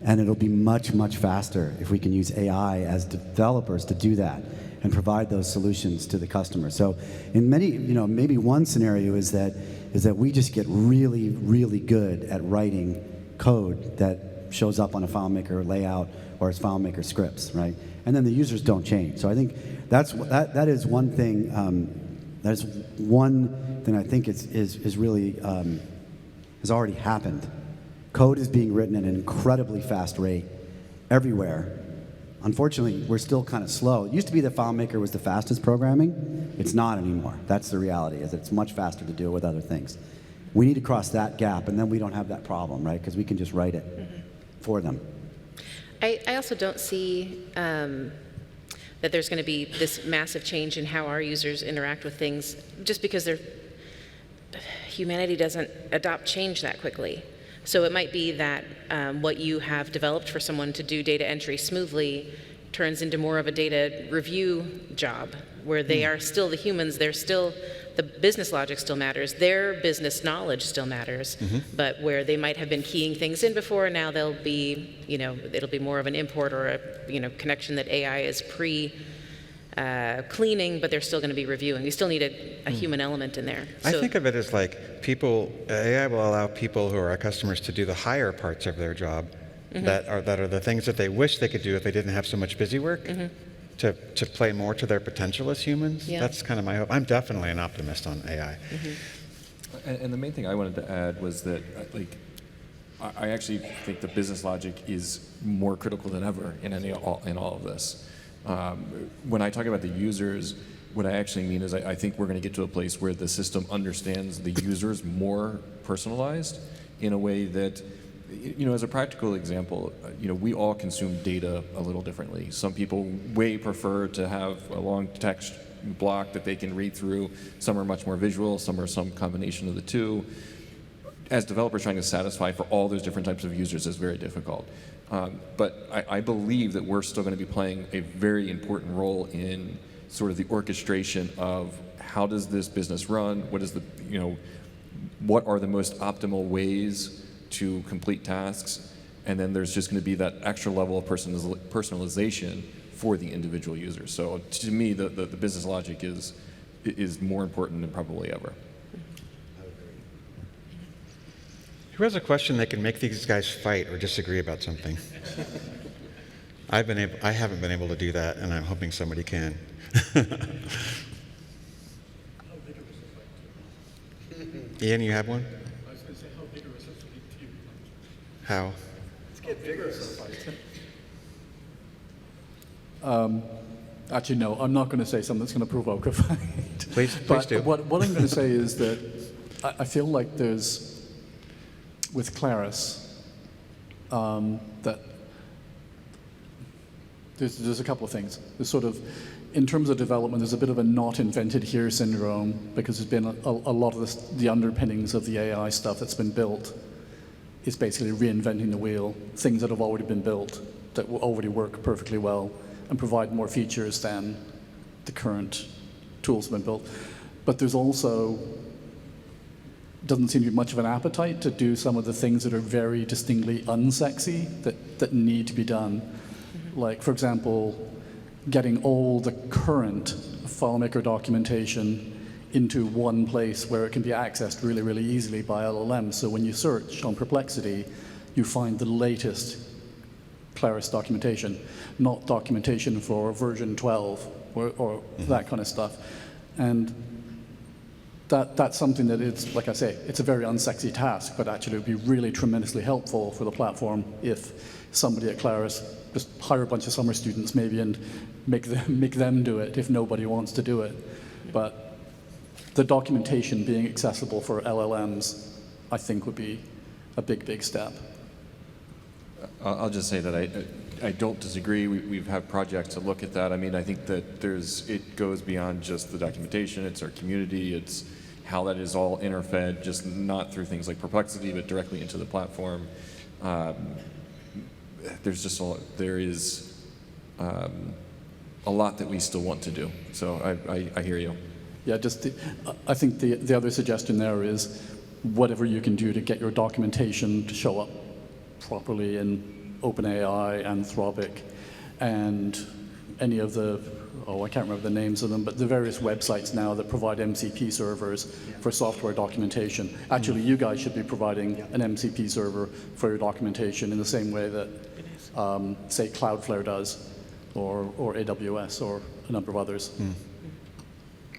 And it'll be much, much faster if we can use AI as developers to do that and provide those solutions to the customer. So in many, maybe one scenario is that we just get really, really good at writing code that shows up on a FileMaker layout or as FileMaker scripts, right? And then the users don't change. So I think that is one thing. That is one thing I think is really has already happened. Code is being written at an incredibly fast rate everywhere. Unfortunately, we're still kind of slow. It used to be that FileMaker was the fastest programming. It's not anymore. That's the reality, is it's much faster to deal with other things. We need to cross that gap, and then we don't have that problem, right? Because we can just write it for them. I also don't see that there's going to be this massive change in how our users interact with things just because humanity doesn't adopt change that quickly. So it might be that what you have developed for someone to do data entry smoothly turns into more of a data review job, where they are still the humans, the business logic still matters, their business knowledge still matters, but where they might have been keying things in before, now they'll be, it'll be more of an import or a connection that AI is cleaning, but they're still going to be reviewing. You still need a human element in there. I think of it as like AI will allow people who are our customers to do the higher parts of their job that are the things that they wish they could do if they didn't have so much busy work, to play more to their potential as humans. Yeah. That's kind of my hope. I'm definitely an optimist on AI. And the main thing I wanted to add was that, I actually think the business logic is more critical than ever in all of this. When I talk about the users, what I actually mean is I think we're going to get to a place where the system understands the users more personalized in a way that, as a practical example, we all consume data a little differently. Some people way prefer to have a long text block that they can read through. Some are much more visual. Some are some combination of the two. As developers, trying to satisfy for all those different types of users is very difficult. But I believe that we're still going to be playing a very important role in sort of the orchestration of how does this business run, what are the most optimal ways to complete tasks, and then there's just going to be that extra level of personalization for the individual user. So to me, the business logic is more important than probably ever. Who has a question they can make these guys fight or disagree about something? I haven't been able to do that, and I'm hoping somebody can. Ian, you have one? I was going to say, how vigorous is the big team? How? Let's get vigorous. Actually, no, I'm not going to say something that's going to provoke a fight. Please do. What I'm going to say is that I feel like there's, with Claris, that there's a couple of things. There's sort of, in terms of development, there's a bit of a not invented here syndrome, because there's been a lot of the underpinnings of the AI stuff that's been built is basically reinventing the wheel, things that have already been built that will already work perfectly well and provide more features than the current tools have been built. But there's also, doesn't seem to be much of an appetite to do some of the things that are very distinctly unsexy that need to be done. Like, for example, getting all the current FileMaker documentation into one place where it can be accessed really, really easily by LLMs. So when you search on Perplexity, you find the latest Claris documentation, not documentation for version 12 or that kind of stuff. And that's something that it's, like I say, it's a very unsexy task, but actually it would be really tremendously helpful for the platform if somebody at Claris just hire a bunch of summer students maybe and make them do it if nobody wants to do it. But the documentation being accessible for LLMs, I think, would be a big, big step. I'll just say that I don't disagree. We've had projects to look at that. I mean, I think that it goes beyond just the documentation. It's our community. It's how that is all interfed, just not through things like Perplexity, but directly into the platform. There is a lot that we still want to do. So I hear you. Yeah, I think the other suggestion there is whatever you can do to get your documentation to show up properly in OpenAI, Anthropic, and any of the, I can't remember the names of them, but the various websites now that provide MCP servers for software documentation. Actually, you guys should be providing an MCP server for your documentation in the same way that, say, Cloudflare does, or AWS, or a number of others.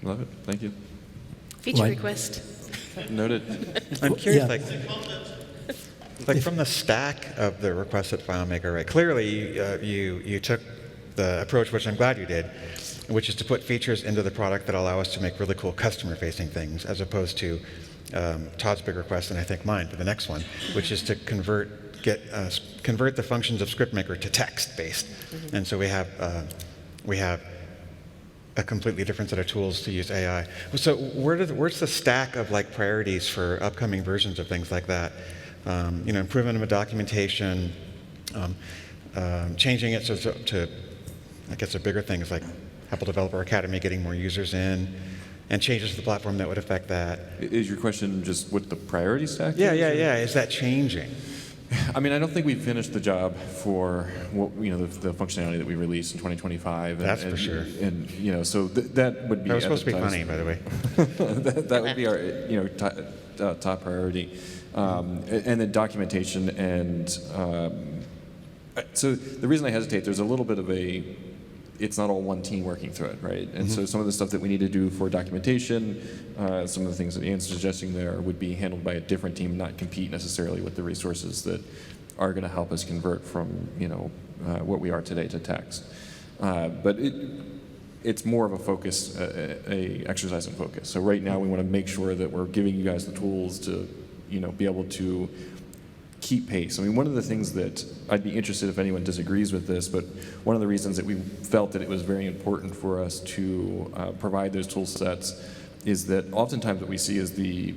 Love it. Thank you. Feature request. Noted. I'm curious, Yeah. like from the stack of the requested FileMaker, right? Clearly, you took the approach, which I'm glad you did, which is to put features into the product that allow us to make really cool customer-facing things, as opposed to Todd's big request, and I think mine for the next one, which is to convert the functions of ScriptMaker to text-based. And so we have a completely different set of tools to use AI. So where's the stack of like priorities for upcoming versions of things like that? Improvement of documentation, changing it to I guess the bigger things like Apple Developer Academy getting more users in, and changes to the platform that would affect that. Is your question just what the priority stack is? Yeah. Is that changing? I mean, I don't think we've finished the job for the functionality that we released in 2025. That's for sure. And so that would be. That was supposed to be funny, by the way. that would be our top priority, and then documentation and. So the reason I hesitate, there's a little bit of it's not all one team working through it, right? And so some of the stuff that we need to do for documentation, some of the things that Ian's suggesting there would be handled by a different team, not compete necessarily with the resources that are going to help us convert from what we are today to text. But it's more of a focus, a exercise in focus. So right now we want to make sure that we're giving you guys the tools to be able to keep pace. I mean, one of the things that I'd be interested if anyone disagrees with this, but one of the reasons that we felt that it was very important for us to provide those tool sets is that oftentimes what we see is the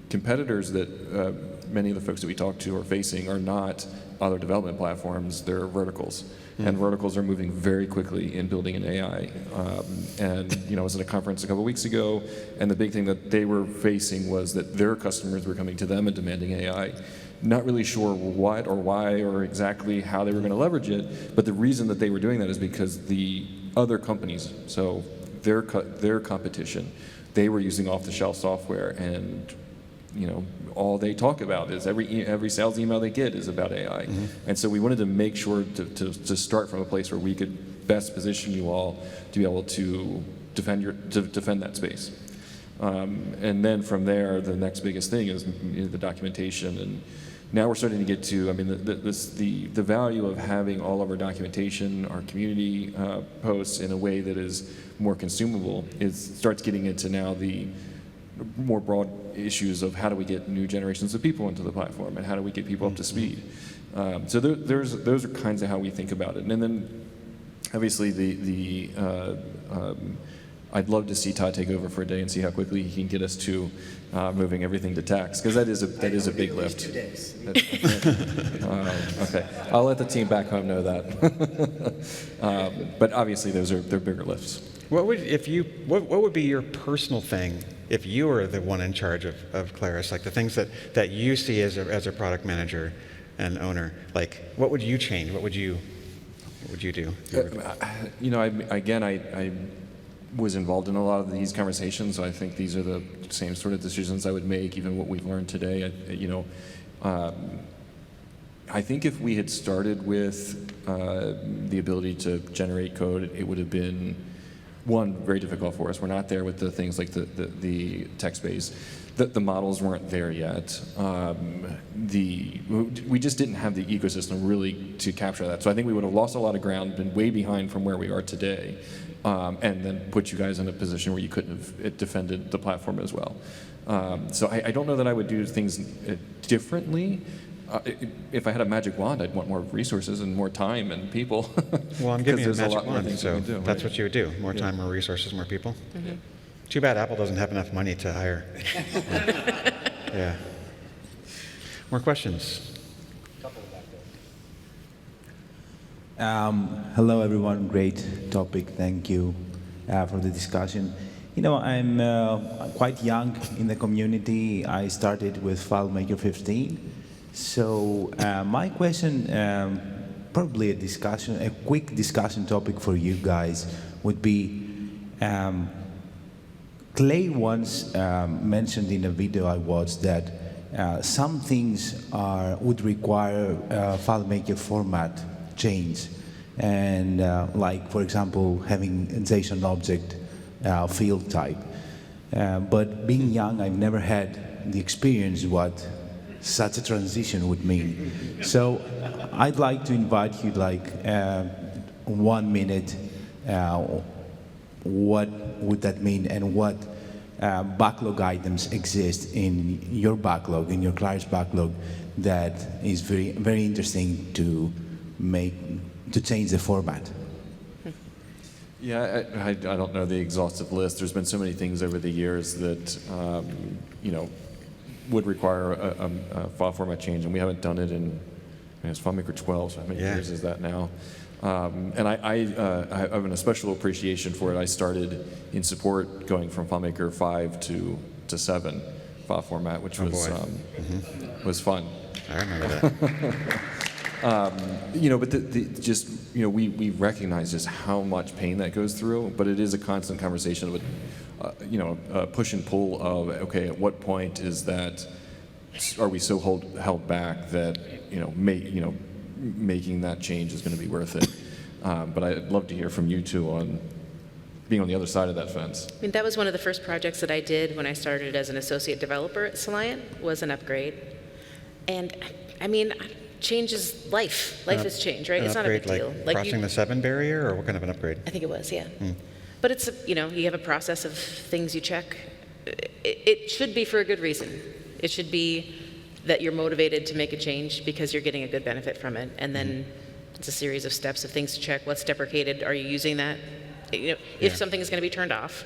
competitors that many of the folks that we talk to are facing are not other development platforms, they're verticals. And verticals are moving very quickly in building an AI. I was at a conference a couple of weeks ago, and the big thing that they were facing was that their customers were coming to them and demanding AI. Not really sure what or why or exactly how they were going to leverage it, but the reason that they were doing that is because the other companies, so their competition, they were using off-the-shelf software, and all they talk about is every sales email they get is about AI. And so we wanted to make sure to start from a place where we could best position you all to be able to defend that space. And then from there, the next biggest thing is the documentation. And now we're starting to get to, the value of having all of our documentation, our community posts in a way that is more consumable. It starts getting into now the more broad issues of how do we get new generations of people into the platform and how do we get people up to speed. So those are kinds of how we think about it. And then obviously I'd love to see Todd take over for a day and see how quickly he can get us to moving everything to text, because that is a big lift. 2 days. Okay, I'll let the team back home know that. But obviously they're bigger lifts. What would be your personal thing if you were the one in charge of Claris? Like the things that you see as a product manager and owner. Like what would you change? What would you do? I was involved in a lot of these conversations, so I think these are the same sort of decisions I would make, even what we've learned today. I think if we had started with the ability to generate code, it would have been, one, very difficult for us. We're not there with the things like the text base. The models weren't there yet. We just didn't have the ecosystem really to capture that. So I think we would have lost a lot of ground, been way behind from where we are today, and then put you guys in a position where you couldn't have defended the platform as well. So I don't know that I would do things differently. If I had a magic wand, I'd want more resources and more time and people. Well, I'm giving you a magic wand, things so we do, that's right? what you would do. More time, more resources, more people. Too bad Apple doesn't have enough money to hire. Yeah. More questions? Hello, everyone. Great topic. Thank you for the discussion. I'm quite young in the community. I started with FileMaker 15. So my question probably a quick discussion topic for you guys would be, Clay once mentioned in a video I watched that some things would require FileMaker format change, and like, for example, having a JSON object field type. But being young, I've never had the experience what such a transition would mean. So I'd like to invite you, like, 1 minute, what would that mean, and what backlog items exist in your backlog, in your Claris backlog, that is very, very interesting to change the format. Yeah, I don't know the exhaustive list. There's been so many things over the years that would require a file format change, and we haven't done it in, it's FileMaker 12, so how many years is that now? And I have an special appreciation for it. I started in support going from FileMaker 5 to 7 file format, which was fun. I remember that. But we recognize just how much pain that goes through, but it is a constant conversation with, a push and pull of, okay, at what point are we so held back that, making that change is going to be worth it. But I'd love to hear from you two on being on the other side of that fence. I mean, that was one of the first projects that I did when I started as an associate developer at Soliant, was an upgrade. And I mean, change is life. Life is change, right? It's not a big deal. Like crossing the 7 barrier, or what kind of an upgrade? I think it was, yeah. But it's, you have a process of things you check. It should be for a good reason. It should be that you're motivated to make a change because you're getting a good benefit from it. And then it's a series of steps of things to check. What's deprecated? Are you using that? If something is going to be turned off,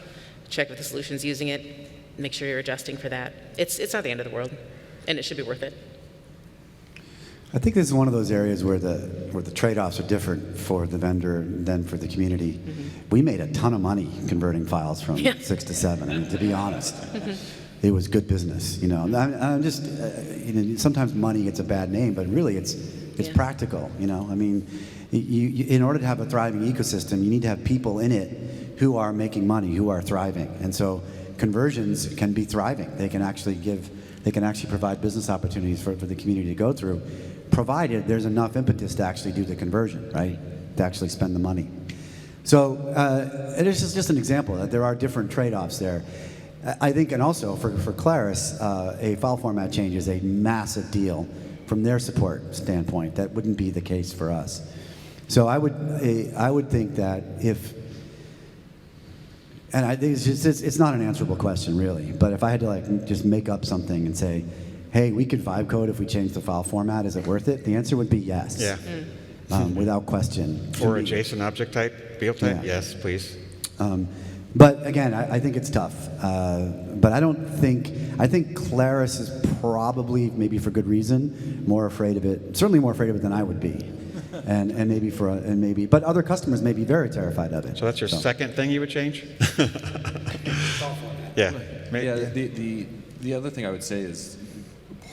check with the solutions using it. Make sure you're adjusting for that. It's not the end of the world, and it should be worth it. I think this is one of those areas where the trade-offs are different for the vendor than for the community. We made a ton of money converting files from 6 to 7. I mean, to be honest, it was good business. I'm just, sometimes money gets a bad name, but really it's practical. I mean, in order to have a thriving ecosystem, you need to have people in it who are making money, who are thriving, and so conversions can be thriving. They can actually provide business opportunities for the community to go through, provided there's enough impetus to actually do the conversion, right? To actually spend the money. So it is just an example that there are different trade-offs there. I think, and also for Claris, a file format change is a massive deal from their support standpoint. That wouldn't be the case for us. So I would think that and I think it's not an answerable question really, but if I had to just make up something and say, hey, we could vibe code if we change the file format, is it worth it? The answer would be yes. Yeah. Without question. Or a JSON object type, field type? Yeah. Yes, please. But again, I think it's tough. But I think Claris is probably, maybe for good reason, more afraid of it, certainly more afraid of it than I would be. But other customers may be very terrified of it. So that's your second thing you would change? Yeah. The other thing I would say is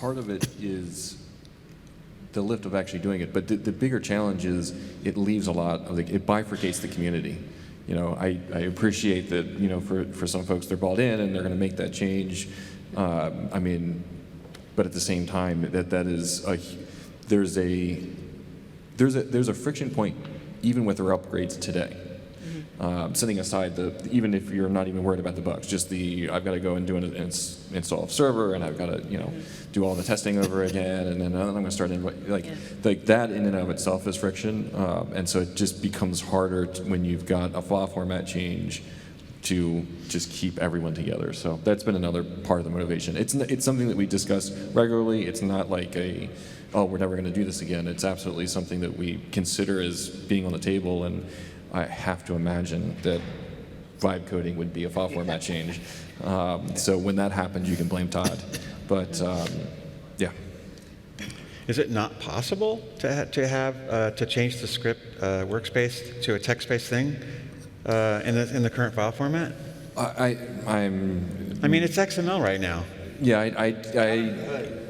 part of it is the lift of actually doing it, but the bigger challenge is it leaves a lot of it bifurcates the community. I appreciate that, for some folks they're bought in and they're going to make that change. But at the same time, there's a friction point even with our upgrades today. Setting aside even if you're not even worried about the bugs, just I've got to go and do an install of server, and I've got to do all the testing over again, and then I'm going to start like that in and of itself is friction, and so it just becomes harder when you've got a file format change to just keep everyone together. So that's been another part of the motivation. It's something that we discuss regularly. It's not like we're never going to do this again. It's absolutely something that we consider as being on the table, and I have to imagine that vibe coding would be a file format change. So when that happens, you can blame Todd. But yeah. Is it not possible to change the script workspace to a text-based thing in the current file format? I mean, it's XML right now. Yeah,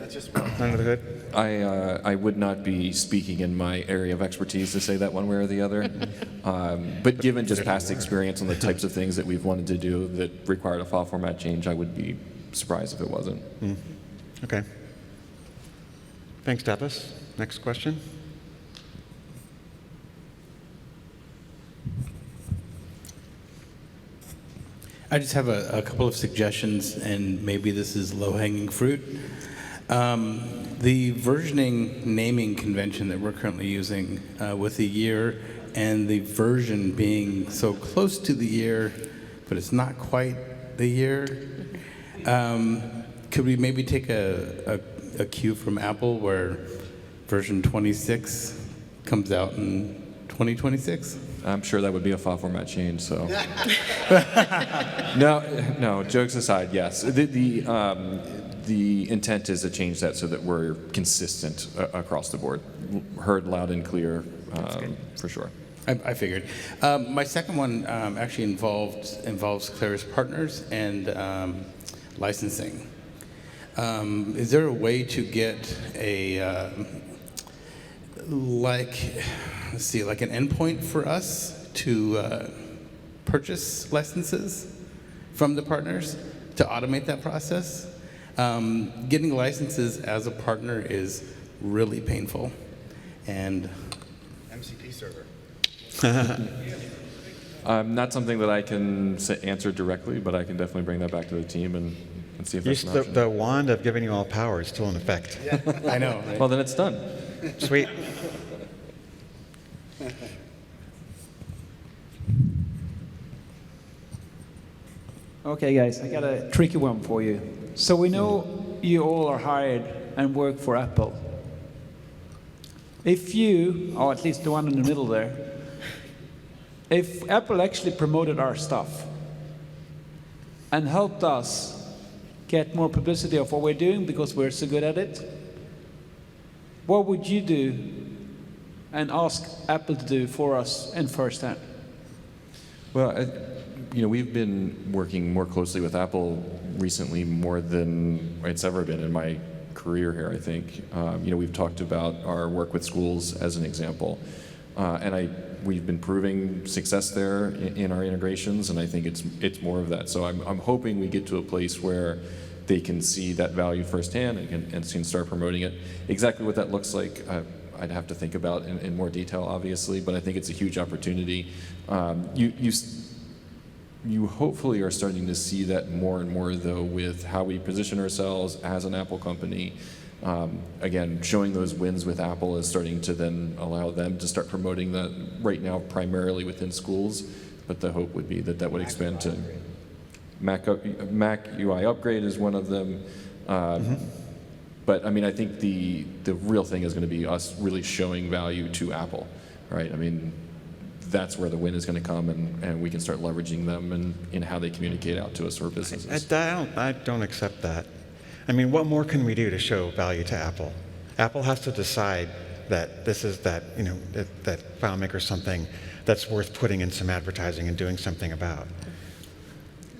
That's just Under the hood? I would not be speaking in my area of expertise to say that one way or the other. But given just past experience on the types of things that we've wanted to do that required a file format change, I would be surprised if it wasn't. Okay. Thanks, Tapas. Next question. I just have a couple of suggestions, and maybe this is low-hanging fruit. The versioning naming convention that we're currently using with the year and the version being so close to the year, but it's not quite the year, could we maybe take a cue from Apple where version 26 comes out in 2026? I'm sure that would be a file format change, so. No, jokes aside, yes. The intent is to change that so that we're consistent across the board. Heard loud and clear, for sure. I figured. My second one actually involves Claris partners and licensing. Is there a way to get a like an endpoint for us to purchase licenses from the partners to automate that process? Getting licenses as a partner is really painful, and MCP server. Not something that I can answer directly, but I can definitely bring that back to the team and see if that's an option. The wand of giving you all power is still in effect. I know. Right? Well, then it's done. Sweet. Okay, guys, I got a tricky one for you. So we know you all are hired and work for Apple. If you, or at least the one in the middle there, if Apple actually promoted our stuff and helped us get more publicity of what we're doing because we're so good at it, what would you do and ask Apple to do for us in first hand? Well, we've been working more closely with Apple recently, more than it's ever been in my career here, I think. We've talked about our work with schools as an example. And we've been proving success there in our integrations, and I think it's more of that. So I'm hoping we get to a place where they can see that value firsthand and can start promoting it. Exactly what that looks like, I'd have to think about in more detail, obviously, but I think it's a huge opportunity. You hopefully are starting to see that more and more, though, with how we position ourselves as an Apple company. Again, showing those wins with Apple is starting to then allow them to start promoting that right now primarily within schools, but the hope would be that that would expand to Mac UI upgrade is one of them. But I mean, I think the real thing is going to be us really showing value to Apple, right? I mean, that's where the win is going to come, and we can start leveraging them in how they communicate out to us or businesses. I don't accept that. I mean, what more can we do to show value to Apple? Apple has to decide that this is that FileMaker is something that's worth putting in some advertising and doing something about.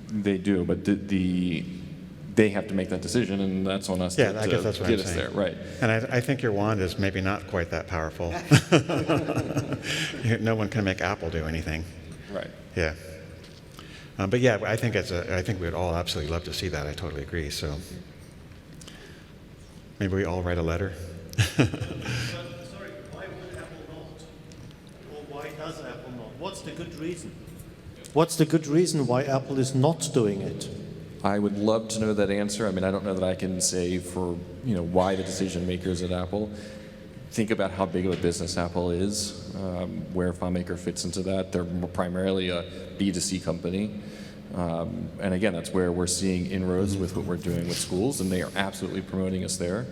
They do, but they have to make that decision, and that's on us I guess that's what get I'm us saying. there, right? And I think your wand is maybe not quite that powerful. No one can make Apple do anything. Right. Yeah. But yeah, I think we would all absolutely love to see that. I totally agree. So maybe we all write a letter. Sorry, why would Apple not? Or why does Apple not? What's the good reason? What's the good reason why Apple is not doing it? I would love to know that answer. I mean, I don't know that I can say for why the decision makers at Apple. Think about how big of a business Apple is, where FileMaker fits into that. They're primarily a B2C company. And again, that's where we're seeing inroads with what we're doing with schools, and they are absolutely promoting us there.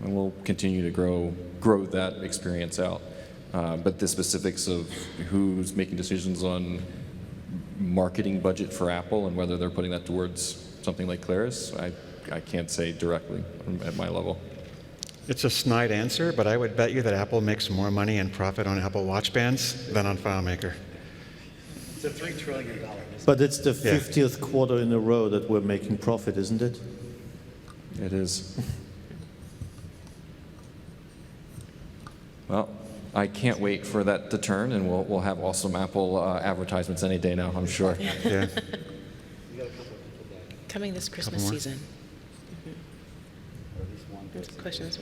And we'll continue to grow that experience out. But the specifics of who's making decisions on marketing budget for Apple and whether they're putting that towards something like Claris, I can't say directly at my level. It's a snide answer, but I would bet you that Apple makes more money and profit on Apple Watch bands than on FileMaker. It's a $3 trillion. But it's the 50th quarter in a row that we're making profit, isn't it? It is. Well, I can't wait for that to turn, and we'll have awesome Apple advertisements any day now, I'm sure. Yeah. Coming this Christmas more? season. Questions?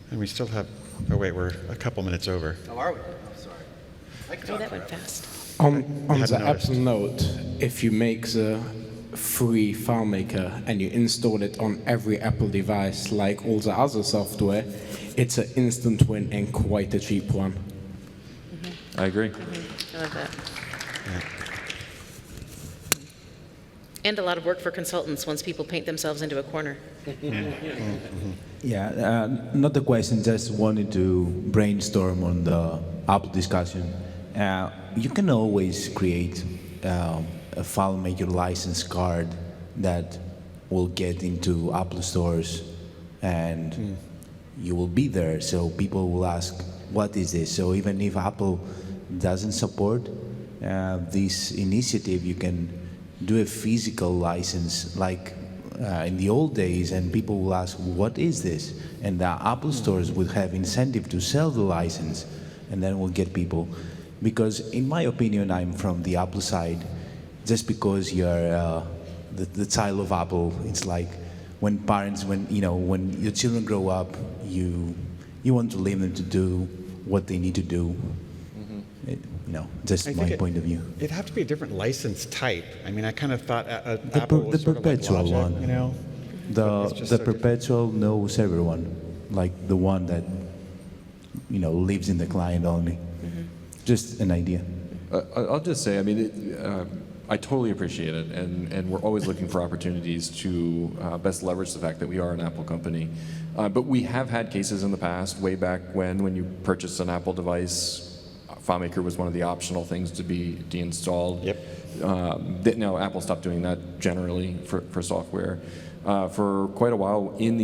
And we still have, oh wait, we're a couple minutes over. Oh, are we? Oh, sorry. Oh, that went fast. On hadn't the noticed. Apple Note, if you make the free FileMaker and you install it on every Apple device like all the other software, it's an instant win and quite a cheap one. I agree. I love that. And a lot of work for consultants once people paint themselves into a corner. Yeah, not a question, just wanted to brainstorm on the Apple discussion. You can always create a FileMaker license card that will get into Apple stores and you will be there, so people will ask, what is this? So even if Apple doesn't support this initiative, you can do a physical license like in the old days, and people will ask, what is this? And the Apple stores would have incentive to sell the license, and then we'll get people. Because in my opinion, I'm from the Apple side, just because you're the child of Apple, it's like when parents, when your children grow up, you want to leave them to do what they need to do. Just my point of view. It'd have to be a different license type. I mean, I kind of thought The Apple was sort of like perpetual Logic, one. you know? But it's just The so different. perpetual no server one, like the one that lives in the client only. Just an idea. I'll just say, I mean, I totally appreciate it, and we're always looking for opportunities to best leverage the fact that we are an Apple company. But we have had cases in the past, way back when you purchased an Apple device, FileMaker was one of the optional things to be deinstalled. Yep. Now Apple stopped doing that generally for software. For quite a while in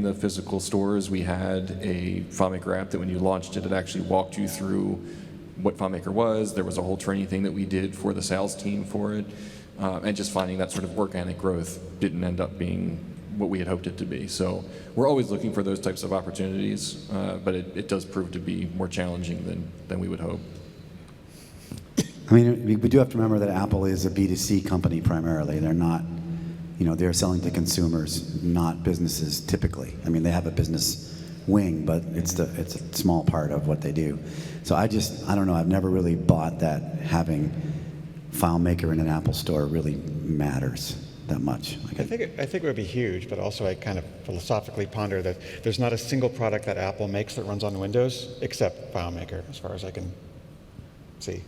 the physical stores, we had a FileMaker app that when you launched it, it actually walked you through what FileMaker was. There was a whole training thing that we did for the sales team for it. And just finding that sort of organic growth didn't end up being what we had hoped it to be. So we're always looking for those types of opportunities, but it does prove to be more challenging than we would hope. I mean, we do have to remember that Apple is a B2C company primarily. They're not, they're selling to consumers, not businesses typically. I mean, they have a business wing, but it's a small part of what they do. So I don't know, I've never really bought that having FileMaker in an Apple store really matters that much. I think it would be huge, but also I kind of philosophically ponder that there's not a single product that Apple makes that runs on Windows except FileMaker, as far as I can see.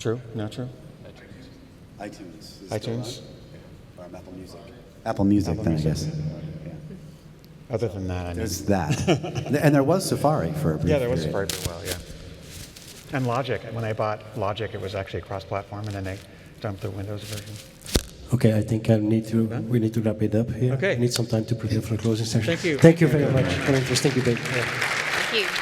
True? Not true? iTunes. iTunes? Or Apple Music. Apple Music, then I guess. Other than that, I mean, There's that. And there was Safari for a brief yeah, there was period. Safari for a while, yeah. And Logic. When I bought Logic, it was actually cross-platform, and then they dumped the Windows version. Okay, I think we need to wrap it up here. Okay. I need some time to prepare for the closing session. Thank you. Thank you very much for your interest. Thank you, Dave. Thank you.